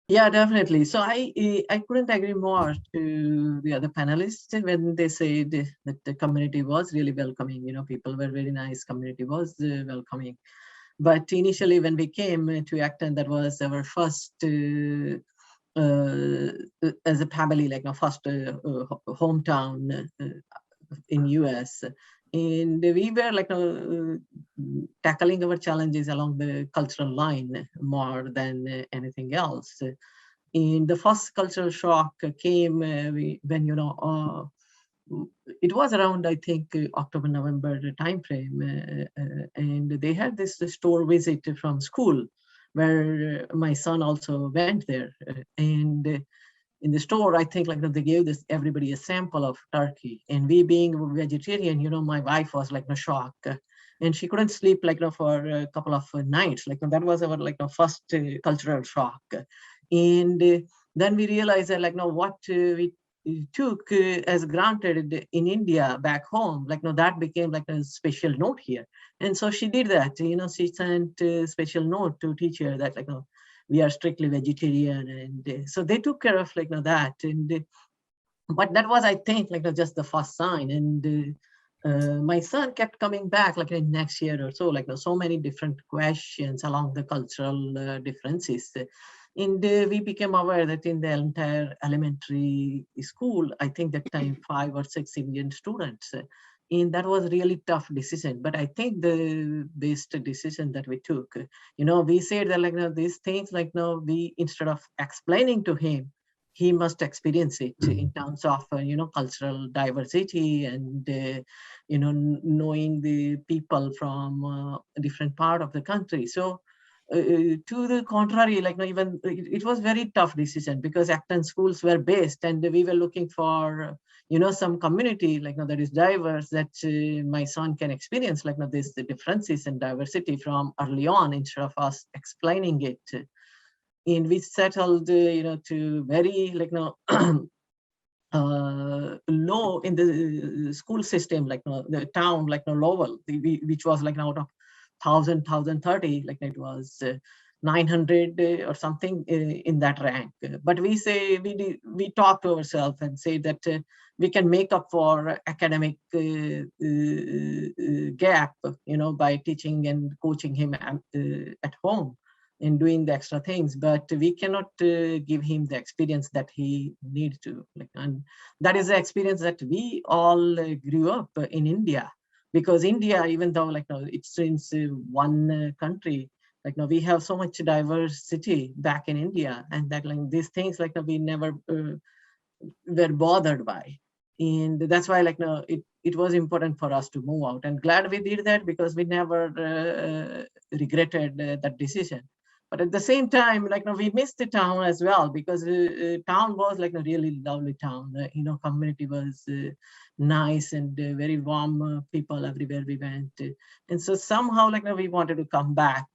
Yeah, definitely. So I couldn't agree more to the other panelists when they said that the community was really welcoming. People were very nice. Community was welcoming. But initially, when we came to Acton, that was our first as a family, like our first hometown in US. And we were like tackling our challenges along the cultural line more than anything else. And the first cultural shock came when it was around, I think, October, November timeframe, and they had this store visit from school where my son also went there. And in the store, I think they gave everybody a sample of turkey. And we being vegetarian, my wife was like shocked. And she couldn't sleep for a couple of nights. That was our first cultural shock. And then we realized that what we took as granted in India back home, that became a special note here. And so she did that. She sent a special note to teacher that we are strictly vegetarian, and so they took care of that. And but that was, I think, just the first sign. And my son kept coming back in next year or so, so many different questions along the cultural differences. And we became aware that in the entire elementary school, I think that time 5 or 6 Indian students. And that was a really tough decision. But I think the best decision that we took, we said that these things, we, instead of explaining to him, he must experience it in terms of, cultural diversity and, knowing the people from a different part of the country. So to the contrary, even it was very tough decision, because Acton schools were based, and we were looking for, some community that is diverse, that my son can experience this, the differences and diversity from early on, instead of us explaining it. and we settled, to very low in the school system, the town, Lowell, which was out of 1,030, it was 900 or something in that rank. But we say, we talk to ourselves and say that we can make up for academic gap, by teaching and coaching him at home and doing the extra things, but we cannot give him the experience that he needs to. And that is the experience that we all grew up in India, because India, even though it's one country, we have so much diversity back in India, and that these things we never were bothered by. And that's why it was important for us to move out, and glad we did that, because we never regretted that decision. But at the same time, we missed the town as well, because town was a really lovely town. Community was nice and very warm people everywhere we went. And so somehow we wanted to come back,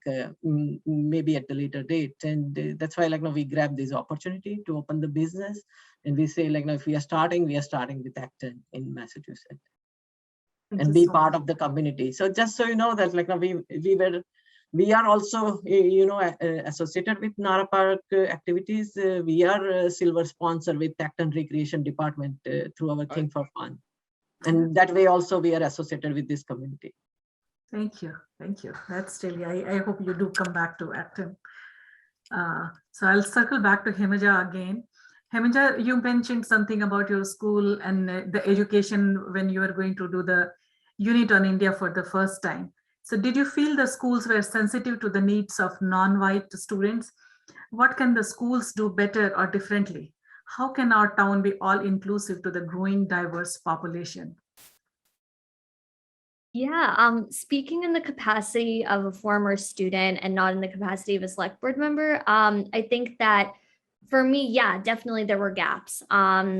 maybe at a later date. And that's why we grabbed this opportunity to open the business. And we say if we are starting with Acton in Massachusetts. And be part of the community. So just so you know that we are also, associated with Nara Park activities. We are a silver sponsor with Acton Recreation Department through our Think for Fun. And that way also we are associated with this community. Thank you. Thank you. That's really, I hope you do come back to Acton. So I'll circle back to Himaja again. Himaja, you mentioned something about your school and the education when you were going to do the unit on India for the first time. So did you feel the schools were sensitive to the needs of non-white students? What can the schools do better or differently? How can our town be all-inclusive to the growing diverse population? Yeah, speaking in the capacity of a former student and not in the capacity of a select board member, I think that for me, yeah, definitely there were gaps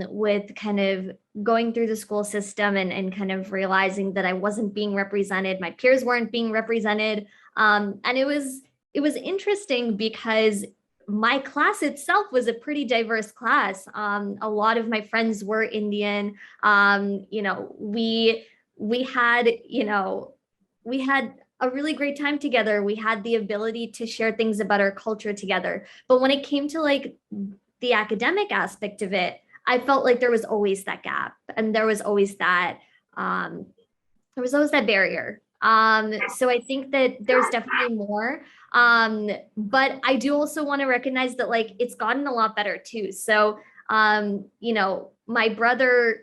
with kind of going through the school system and kind of realizing that I wasn't being represented, my peers weren't being represented. And it was interesting because my class itself was a pretty diverse class. A lot of my friends were Indian. We had a really great time together. We had the ability to share things about our culture together. But when it came to the academic aspect of it, I felt like there was always that gap, and there was always that barrier. So I think that there's definitely more. But I do also want to recognize that it's gotten a lot better too. So my brother,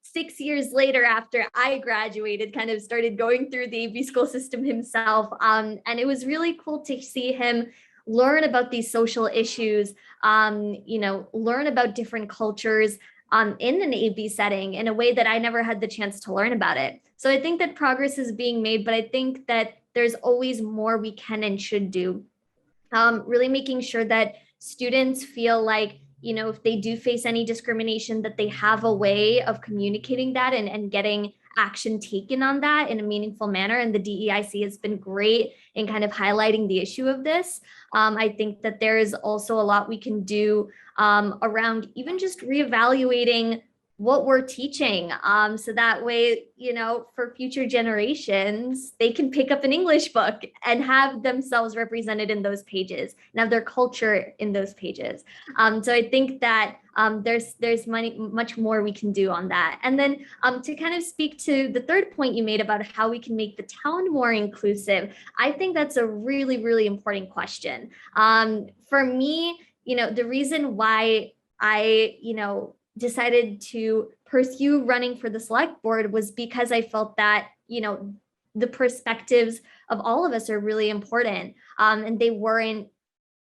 6 years later after I graduated, kind of started going through the AB school system himself. And it was really cool to see him learn about these social issues, learn about different cultures in an AB setting in a way that I never had the chance to learn about it. So I think that progress is being made, but I think that there's always more we can and should do. Really making sure that students feel like, if they do face any discrimination, that they have a way of communicating that and getting action taken on that in a meaningful manner. And the DEIC has been great in kind of highlighting the issue of this. I think that there is also a lot we can do around even just reevaluating what we're teaching. So that way, for future generations, they can pick up an English book and have themselves represented in those pages and have their culture in those pages. So I think that there's much more we can do on that. And then to kind of speak to the third point you made about how we can make the town more inclusive, I think that's a really, really important question. For me, the reason why I, decided to pursue running for the select board was because I felt that, the perspectives of all of us are really important, and they weren't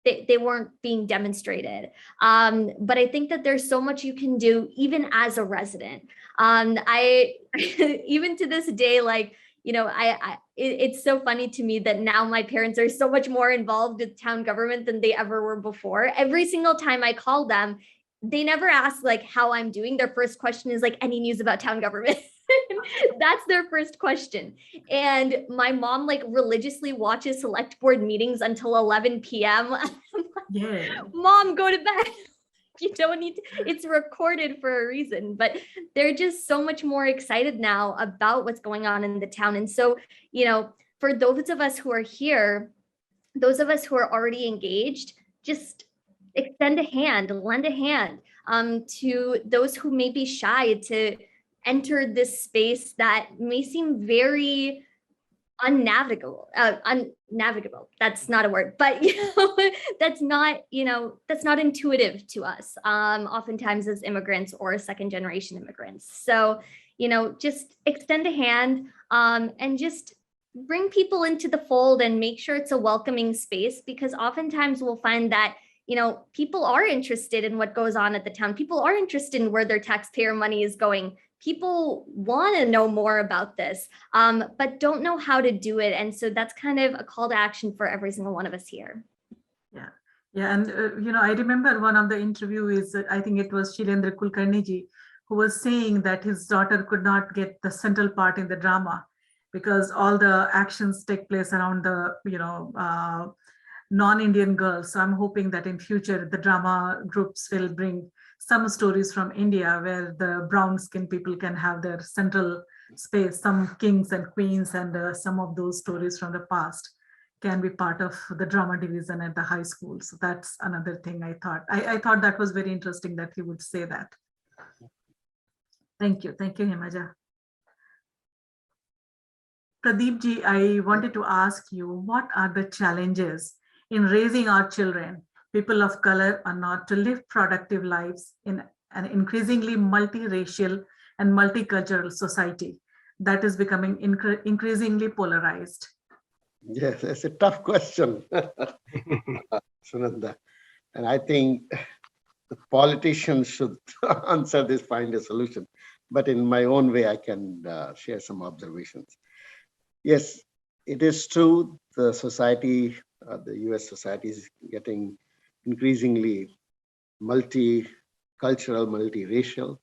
being demonstrated. But I think that there's so much you can do even as a resident. I even to this day, it's so funny to me that now my parents are so much more involved with town government than they ever were before. Every single time I call them, they never ask how I'm doing. Their first question is any news about town government. That's their first question. And my mom religiously watches select board meetings until 11 p.m. Yeah. Mom, go to bed. You don't need to, it's recorded for a reason, but they're just so much more excited now about what's going on in the town. And so, for those of us who are here, those of us who are already engaged, just extend a hand, lend a hand to those who may be shy to enter this space that may seem very unnavigable. That's not a word, but that's not intuitive to us. Oftentimes as immigrants or second generation immigrants. So, just extend a hand and just bring people into the fold and make sure it's a welcoming space, because oftentimes we'll find that people are interested in what goes on at the town. People are interested in where their taxpayer money is going. People want to know more about this, but don't know how to do it. And so that's kind of a call to action for every single one of us here. Yeah. Yeah. And, I remember one of the interviews, I think it was Shilendra Kulkarniji, who was saying that his daughter could not get the central part in the drama because all the actions take place around the, non-Indian girls. So I'm hoping that in future, the drama groups will bring some stories from India where the brown skinned people can have their central space, some kings and queens, and some of those stories from the past can be part of the drama division at the high school. So that's another thing I thought. I thought that was very interesting that he would say that. Thank you. Thank you, Himaja. Pradeep ji, I wanted to ask you, what are the challenges in raising our children, people of color or not, to live productive lives in an increasingly multiracial and multicultural society that is becoming increasingly polarized? Yes, it's a tough question, Sunanda. And I think the politicians should answer this, find a solution. But in my own way, I can share some observations. Yes, it is true, the society, the US society is getting increasingly multicultural, multiracial.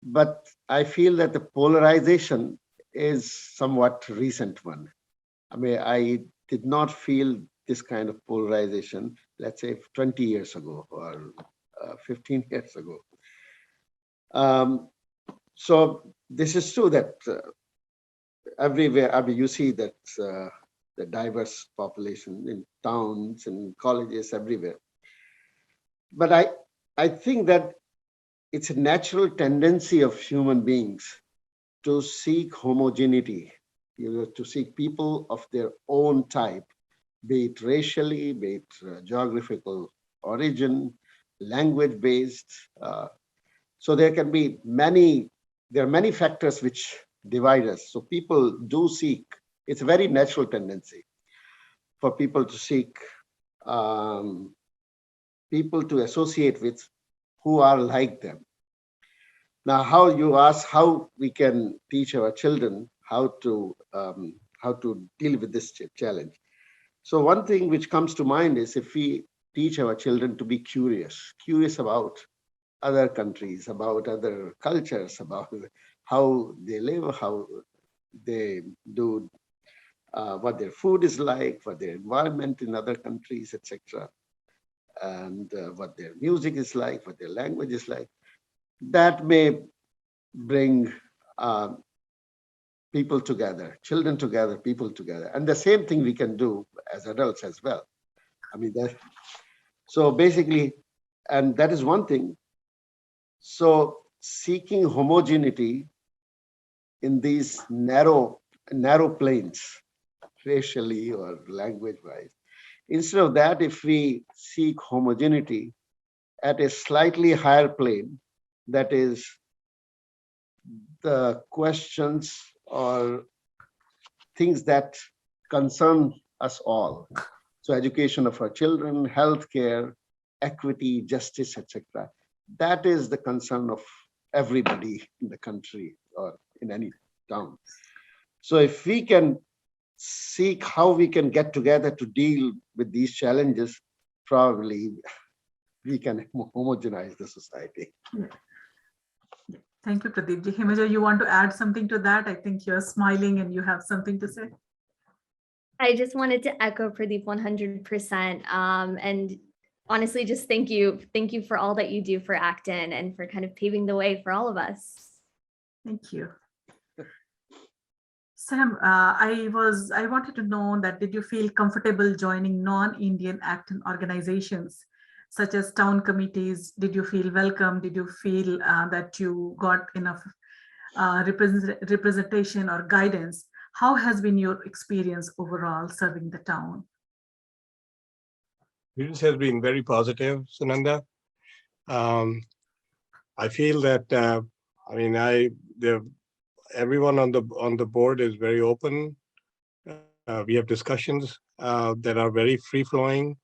But I feel that the polarization is somewhat recent one. I mean, I did not feel this kind of polarization, let's say 20 years ago or 15 years ago. So this is true that everywhere, I mean, you see that the diverse population in towns and colleges everywhere. But I think that it's a natural tendency of human beings to seek homogeneity, to seek people of their own type, be it racially, be it geographical origin, language-based. So there are many factors which divide us. So people do seek, it's a very natural tendency for people to seek people to associate with who are like them. Now, how you ask how we can teach our children how to deal with this challenge. So one thing which comes to mind is if we teach our children to be curious about other countries, about other cultures, about how they live, how they do, what their food is like, what their environment in other countries, etc., and what their music is like, what their language is like, that may bring people together, children together, people together. And the same thing we can do as adults as well. I mean, so basically, and that is one thing. So seeking homogeneity in these narrow planes, racially or language-wise, instead of that, if we seek homogeneity at a slightly higher plane, that is the questions or things that concern us all. So education of our children, healthcare, equity, justice, etc. That is the concern of everybody in the country or in any town. So if we can seek how we can get together to deal with these challenges, probably we can homogenize the society. Yeah. Thank you, Pradeep ji. Himaja, you want to add something to that? I think you're smiling and you have something to say. I just wanted to echo Pradeep 100%. And honestly, just thank you. Thank you for all that you do for Acton and for kind of paving the way for all of us. Thank you. Sam, I wanted to know that did you feel comfortable joining non-Indian Acton organizations such as town committees? Did you feel welcome? Did you feel that you got enough representation or guidance? How has been your experience overall serving the town? This has been very positive, Sunanda. I feel that everyone on the board is very open. We have discussions that are very free-flowing.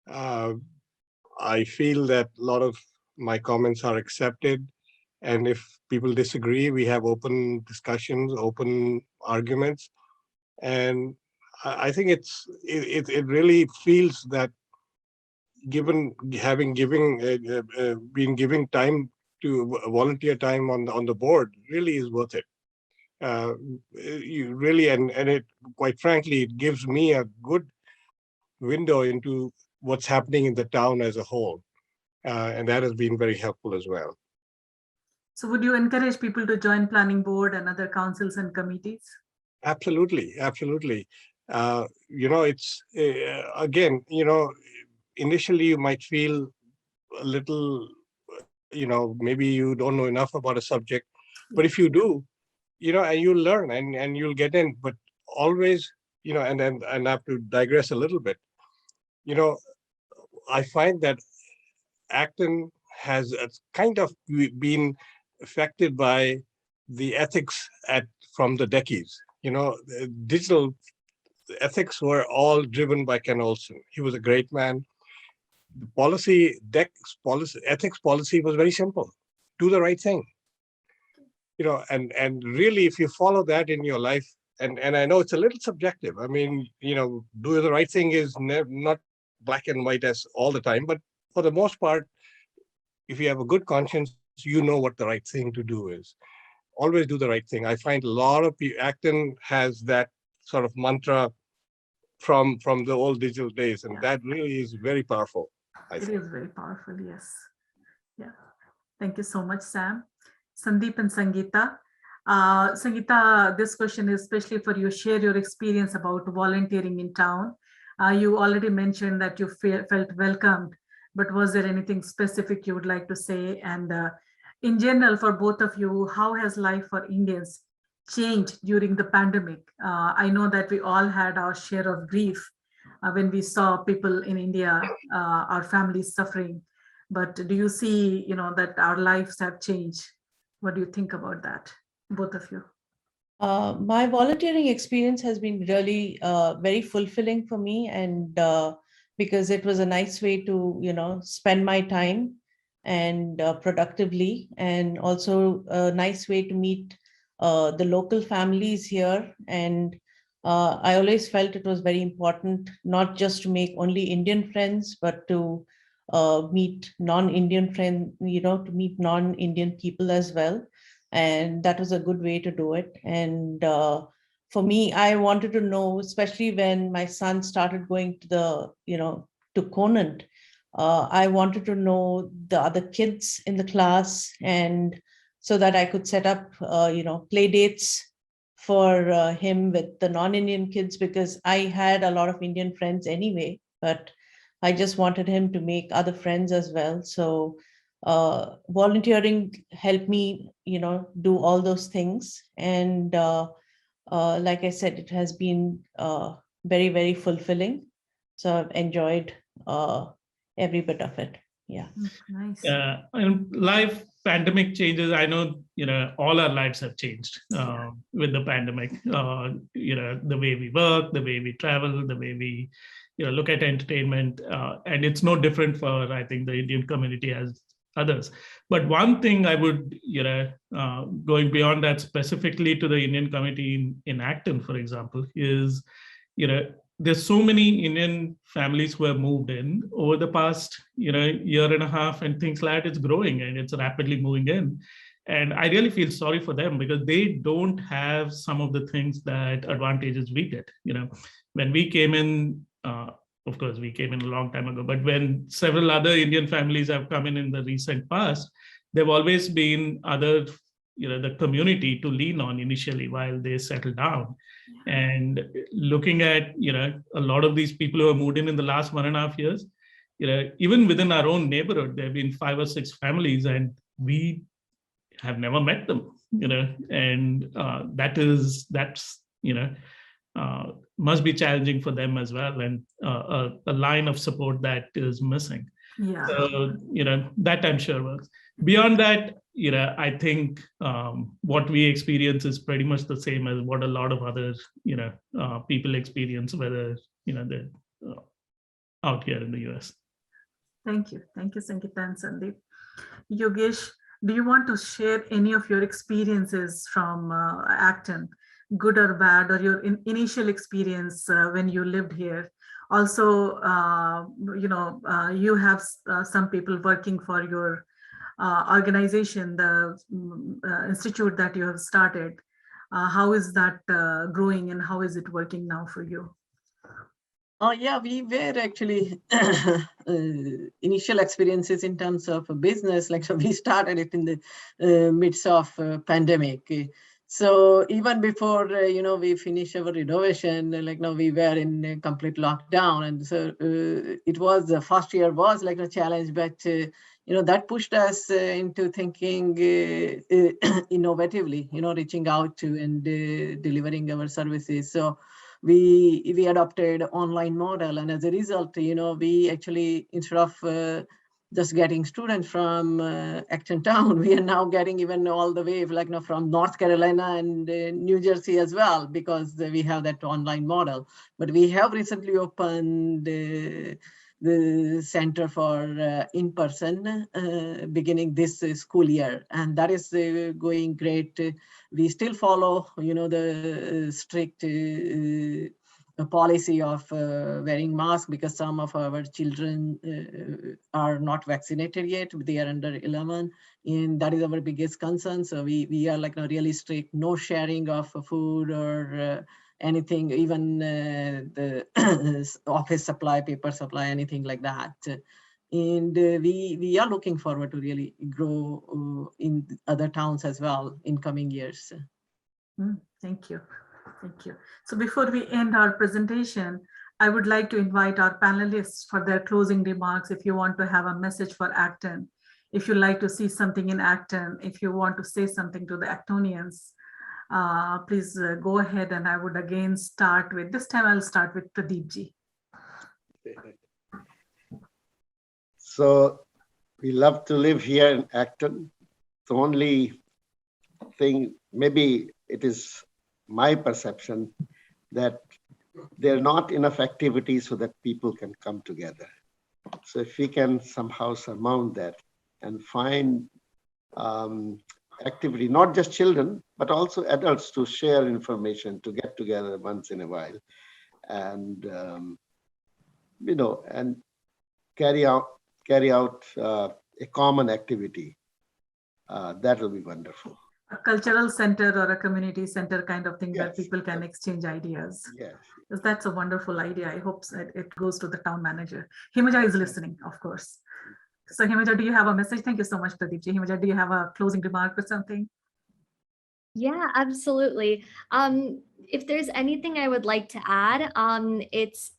I feel that a lot of my comments are accepted, and if people disagree, we have open discussions, open arguments, and I think it really feels that been giving time to volunteer time on the board really is worth it. You really, and it, quite frankly, it gives me a good window into what's happening in the town as a whole. And that has been very helpful as well. So would you encourage people to join planning board and other councils and committees? Absolutely, absolutely. It's, again, initially you might feel a little, maybe you don't know enough about a subject, but if you do, and you'll learn and you'll get in, but always, and I have to digress a little bit. I find that Acton has kind of been affected by the ethics from the decades. Digital ethics were all driven by Ken Olsen. He was a great man. The ethics policy was very simple: do the right thing. And really, if you follow that in your life, and I know it's a little subjective. I mean, do the right thing is not black and white as all the time, but for the most part, if you have a good conscience, you know what the right thing to do is. Always do the right thing. I find a lot of people, Acton has that sort of mantra from the old digital days, and that really is very powerful. I think. It is very powerful, yes. Yeah. Thank you so much, Sam. Sandeep and Sangeeta. Sangeeta, this question is especially for you. Share your experience about volunteering in town. You already mentioned that you felt welcomed, but was there anything specific you would like to say? And in general, for both of you, how has life for Indians changed during the pandemic? I know that we all had our share of grief when we saw people in India, our families suffering. But do you see, that our lives have changed? What do you think about that, both of you? My volunteering experience has been really very fulfilling for me, and because it was a nice way to, spend my time and productively, and also a nice way to meet the local families here. And I always felt it was very important not just to make only Indian friends, but to meet non-Indian friends, to meet non-Indian people as well. And that was a good way to do it. And for me, I wanted to know, especially when my son started going to to Conant, I wanted to know the other kids in the class, and so that I could set up, play dates for him with the non-Indian kids, because I had a lot of Indian friends anyway, but I just wanted him to make other friends as well. So volunteering helped me, do all those things. And like I said, it has been very, very fulfilling. So I've enjoyed every bit of it. Yeah. Nice. And life pandemic changes. I know, all our lives have changed with the pandemic. The way we work, the way we travel, the way we, look at entertainment, and it's no different for, I think, the Indian community as others. But one thing I would, going beyond that specifically to the Indian community in Acton, for example, is, there's so many Indian families who have moved in over the past, year and a half, and things like that. It's growing and it's rapidly moving in. And I really feel sorry for them because they don't have some of the things that advantages we get. When we came in, of course, we came in a long time ago, but when several other Indian families have come in the recent past, there've always been other, the community to lean on initially while they settle down. And looking at, a lot of these people who have moved in the last 1.5 years, even within our own neighborhood, there have been 5 or 6 families, and we have never met them, and that's must be challenging for them as well, and a line of support that is missing. Yeah. So, that I'm sure works. Beyond that, I think what we experience is pretty much the same as what a lot of other, people experience, whether, they're out here in the US. Thank you. Thank you, Sangeeta and Sandeep. Yogesh, do you want to share any of your experiences from Acton, good or bad, or your initial experience when you lived here? Also, you have some people working for your organization, the institute that you have started. How is that growing, and how is it working now for you? Oh yeah, we were actually initial experiences in terms of business. Like, so we started it in the midst of pandemic. So even before we finish our renovation, like now we were in a complete lockdown, and so it was the first year was like a challenge, but that pushed us into thinking innovatively, reaching out to and delivering our services. So we adopted online model, and as a result, we actually, instead of just getting students from Acton town, we are now getting even all the way like from North Carolina and New Jersey as well, because we have that online model. But we have recently opened the Center for in-person beginning this school year, and that is going great. We still follow, the strict policy of wearing masks, because some of our children are not vaccinated yet. They are under 11, and that is our biggest concern. So we are like really strict, no sharing of food or anything, even the office supply, paper supply, anything like that. And we are looking forward to really grow in other towns as well in coming years. Thank you. Thank you. So before we end our presentation, I would like to invite our panelists for their closing remarks. If you want to have a message for Acton, if you like to see something in Acton, if you want to say something to the Actonians, please go ahead. And I would again start with, this time I'll start with Pradeep ji. So we love to live here in Acton. The only thing, maybe it is my perception, that there are not enough activities so that people can come together. So if we can somehow surmount that and find activity, not just children, but also adults, to share information, to get together once in a while, and and carry out a common activity, that will be wonderful. A cultural center or a community center kind of thing, yes, where people can exchange ideas. Yes. Because that's a wonderful idea. I hope it goes to the town manager. Himaja is listening, of course. So Himaja, do you have a message? Thank you so much, Pradeep ji. Himaja, do you have a closing remark or something? Yeah, absolutely. If there's anything I would like to add, it's,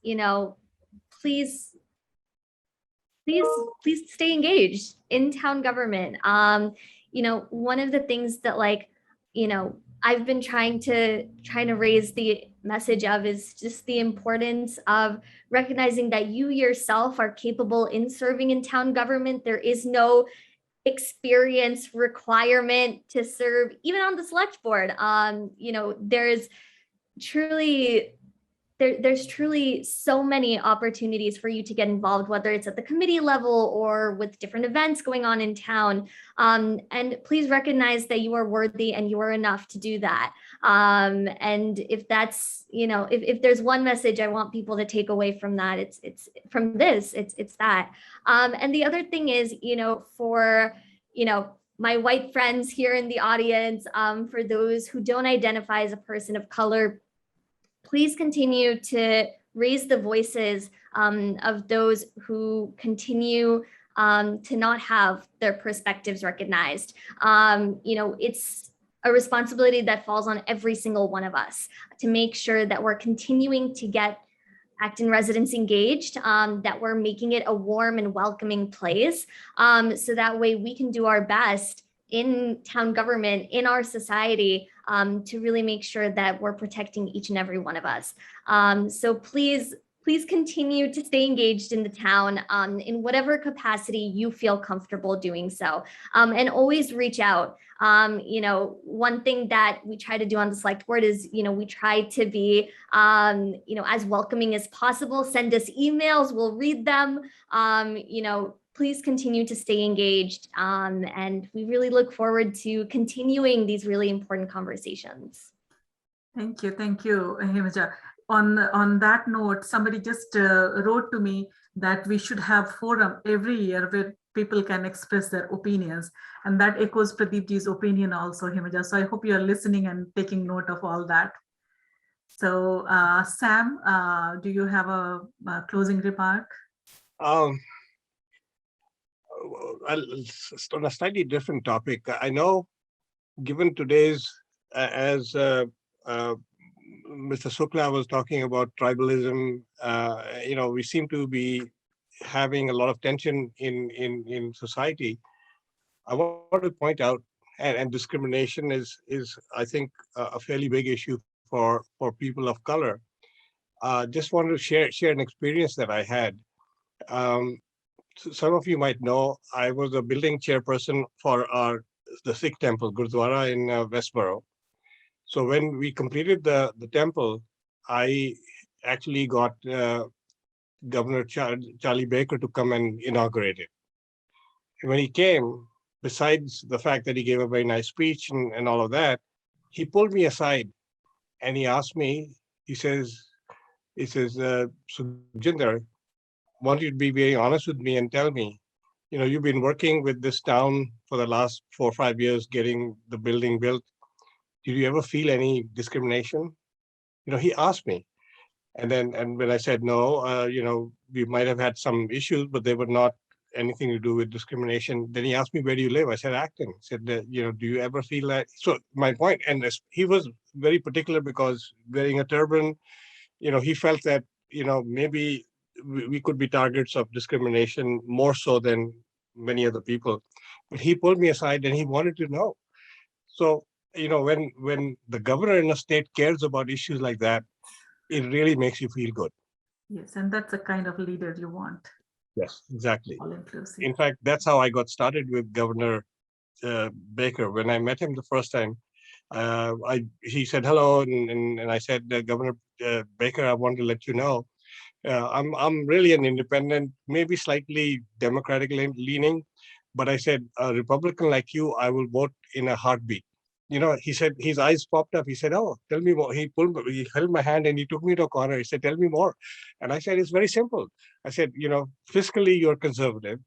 please stay engaged in town government. One of the things that I've been trying to raise the message of is just the importance of recognizing that you yourself are capable in serving in town government. There is no experience requirement to serve even on the select board. There's truly so many opportunities for you to get involved, whether it's at the committee level or with different events going on in town. And please recognize that you are worthy and you are enough to do that. And if that's, if there's one message I want people to take away from that, it's from this, it's that. And the other thing is, my white friends here in the audience, for those who don't identify as a person of color, please continue to raise the voices of those who continue to not have their perspectives recognized. It's a responsibility that falls on every single one of us to make sure that we're continuing to get Acton residents engaged, that we're making it a warm and welcoming place, so that way we can do our best in town government, in our society, to really make sure that we're protecting each and every one of us. So please continue to stay engaged in the town in whatever capacity you feel comfortable doing so, and always reach out. One thing that we try to do on the select board is, we try to be, as welcoming as possible. Send us emails, we'll read them. Please continue to stay engaged. And we really look forward to continuing these really important conversations. Thank you, Himaja. On that note, somebody just wrote to me that we should have forum every year where people can express their opinions, and that echoes Pradeepji's opinion also, Himaja. So I hope you are listening and taking note of all that. So Sam, do you have a closing remark? On a slightly different topic, I know, given today's, as Mr. Sukla was talking about tribalism, we seem to be having a lot of tension in society. I want to point out, and discrimination is I think a fairly big issue for people of color. Just wanted to share an experience that I had. Some of you might know, I was a building chairperson for the Sikh temple, Gurdwara in Westboro. So when we completed the temple, I actually got Governor Charlie Baker to come and inaugurate it. And when he came, besides the fact that he gave a very nice speech and all of that, he pulled me aside and he asked me, he says, Sujinder, I want you to be very honest with me and tell me, you've been working with this town for the last 4 or 5 years, getting the building built. Did you ever feel any discrimination? He asked me. And when I said no, we might have had some issues, but they were not anything to do with discrimination. Then he asked me, where do you live? I said, Acton. He said, do you ever feel that? So my point, and he was very particular because wearing a turban, he felt that, maybe we could be targets of discrimination more so than many other people. But he pulled me aside and he wanted to know. So, when the governor in a state cares about issues like that, it really makes you feel good. Yes, and that's the kind of leader you want. Yes, exactly. All inclusive. In fact, that's how I got started with Governor Baker. When I met him the first time, he said hello, and I said, Governor Baker, I want to let you know, I'm really an independent, maybe slightly Democratic leaning, but I said, a Republican like you, I will vote in a heartbeat. He said, his eyes popped up. He said, oh, tell me more. He held my hand and he took me to a corner. He said, tell me more. And I said, it's very simple. I said, fiscally, you're conservative,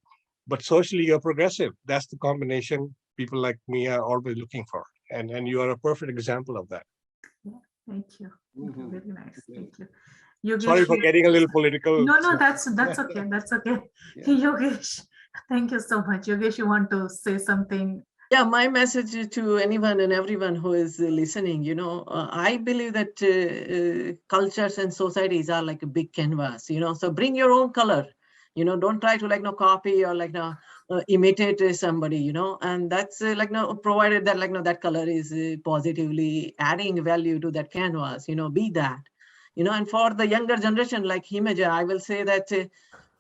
but socially, you're progressive. That's the combination people like me are always looking for. And you are a perfect example of that. Yeah, thank you. Very nice. Thank you. Yogesh, sorry for getting a little political. No, that's okay. That's okay. Yeah. Yogesh, thank you so much. Yogesh, you want to say something? Yeah, my message to anyone and everyone who is listening, I believe that cultures and societies are like a big canvas, so bring your own color, don't try to copy or imitate somebody, and that's provided that that color is positively adding value to that canvas, be that, and for the younger generation like Himaja, I will say that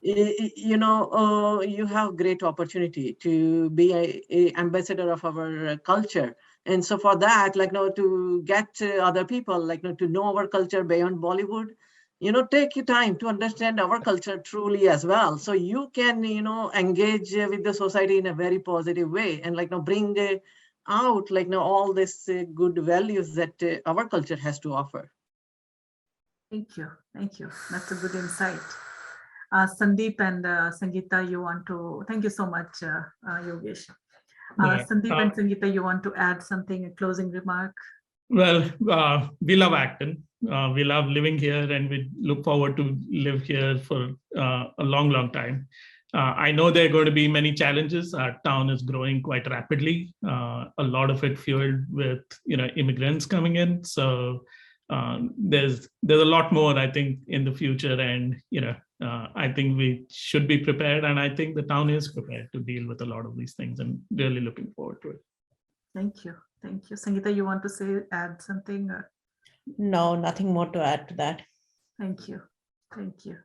you have great opportunity to be a ambassador of our culture. And so for that, to get other people, to know our culture beyond Bollywood, take your time to understand our culture truly as well. So you can, engage with the society in a very positive way and bring out all this good values that our culture has to offer. Thank you. That's a good insight. Sandeep and Sangeeta, you want to, thank you so much, Yogesh. Sandeep and Sangeeta, you want to add something, a closing remark? Well, we love Acton. We love living here, and we look forward to live here for a long, long time. I know there are going to be many challenges. Our town is growing quite rapidly. A lot of it fueled with immigrants coming in. So there's a lot more, I think, in the future, and I think we should be prepared, and I think the town is prepared to deal with a lot of these things, and really looking forward to it. Thank you. Thank you. Sangeeta, you want to add something? No, nothing more to add to that. Thank you. Thank you.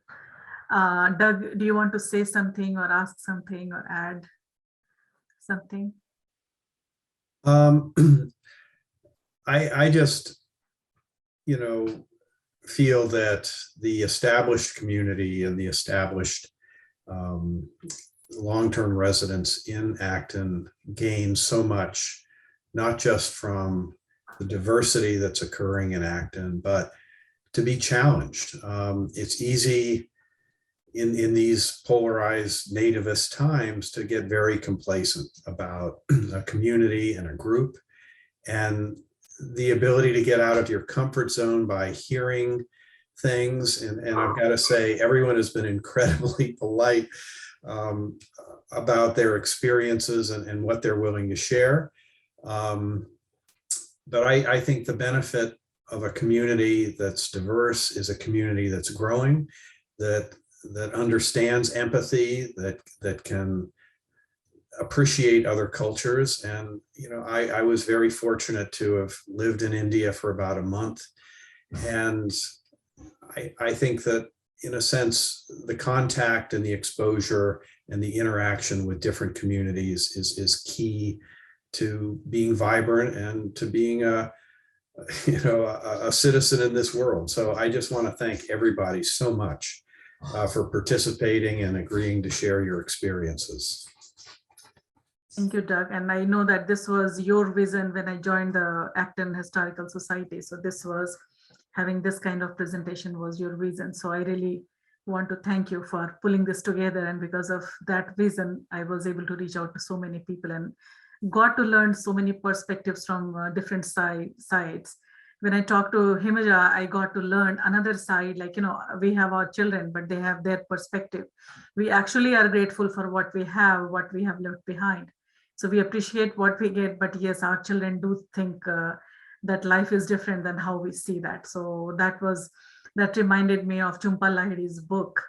Doug, do you want to say something or ask something or add something? I just, feel that the established community and the established long-term residents in Acton gain so much, not just from the diversity that's occurring in Acton, but to be challenged. It's easy in these polarized nativist times to get very complacent about a community and a group, and the ability to get out of your comfort zone by hearing things. And I've got to say, everyone has been incredibly polite about their experiences and what they're willing to share. But I think the benefit of a community that's diverse is a community that's growing, that understands empathy, that can appreciate other cultures. And I was very fortunate to have lived in India for about a month, and I think that in a sense the contact and the exposure and the interaction with different communities is key to being vibrant and to being a citizen in this world. So I just want to thank everybody so much for participating and agreeing to share your experiences. Thank you, Doug. And I know that this was your vision when I joined the Acton Historical Society. So this was having this kind of presentation was your vision. So I really want to thank you for pulling this together. And because of that vision, I was able to reach out to so many people and got to learn so many perspectives from different sides. When I talked to Himaja, I got to learn another side, like, we have our children, but they have their perspective. We actually are grateful for what we have left behind. So we appreciate what we get, but yes, our children do think that life is different than how we see that. So that reminded me of Jhumpa Lahiri's book.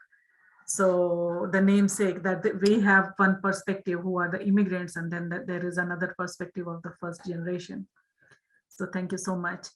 So the namesake, that we have one perspective who are the immigrants, and then there is another perspective of the first generation. So thank you so much.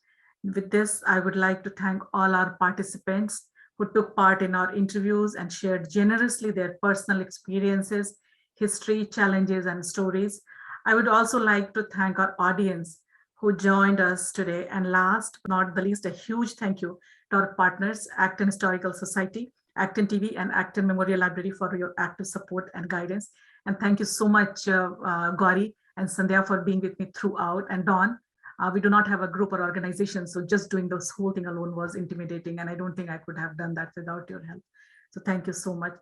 With this, I would like to thank all our participants who took part in our interviews and shared generously their personal experiences, history, challenges, and stories. I would also like to thank our audience who joined us today. And last but not the least, a huge thank you to our partners, Acton Historical Society, ActonTV, and Acton Memorial Library for your active support and guidance. And thank you so much, Gauri and Sandhya, for being with me throughout. And Dawn, we do not have a group or organization, so just doing this whole thing alone was intimidating, and I don't think I could have done that without your help. So thank you so much.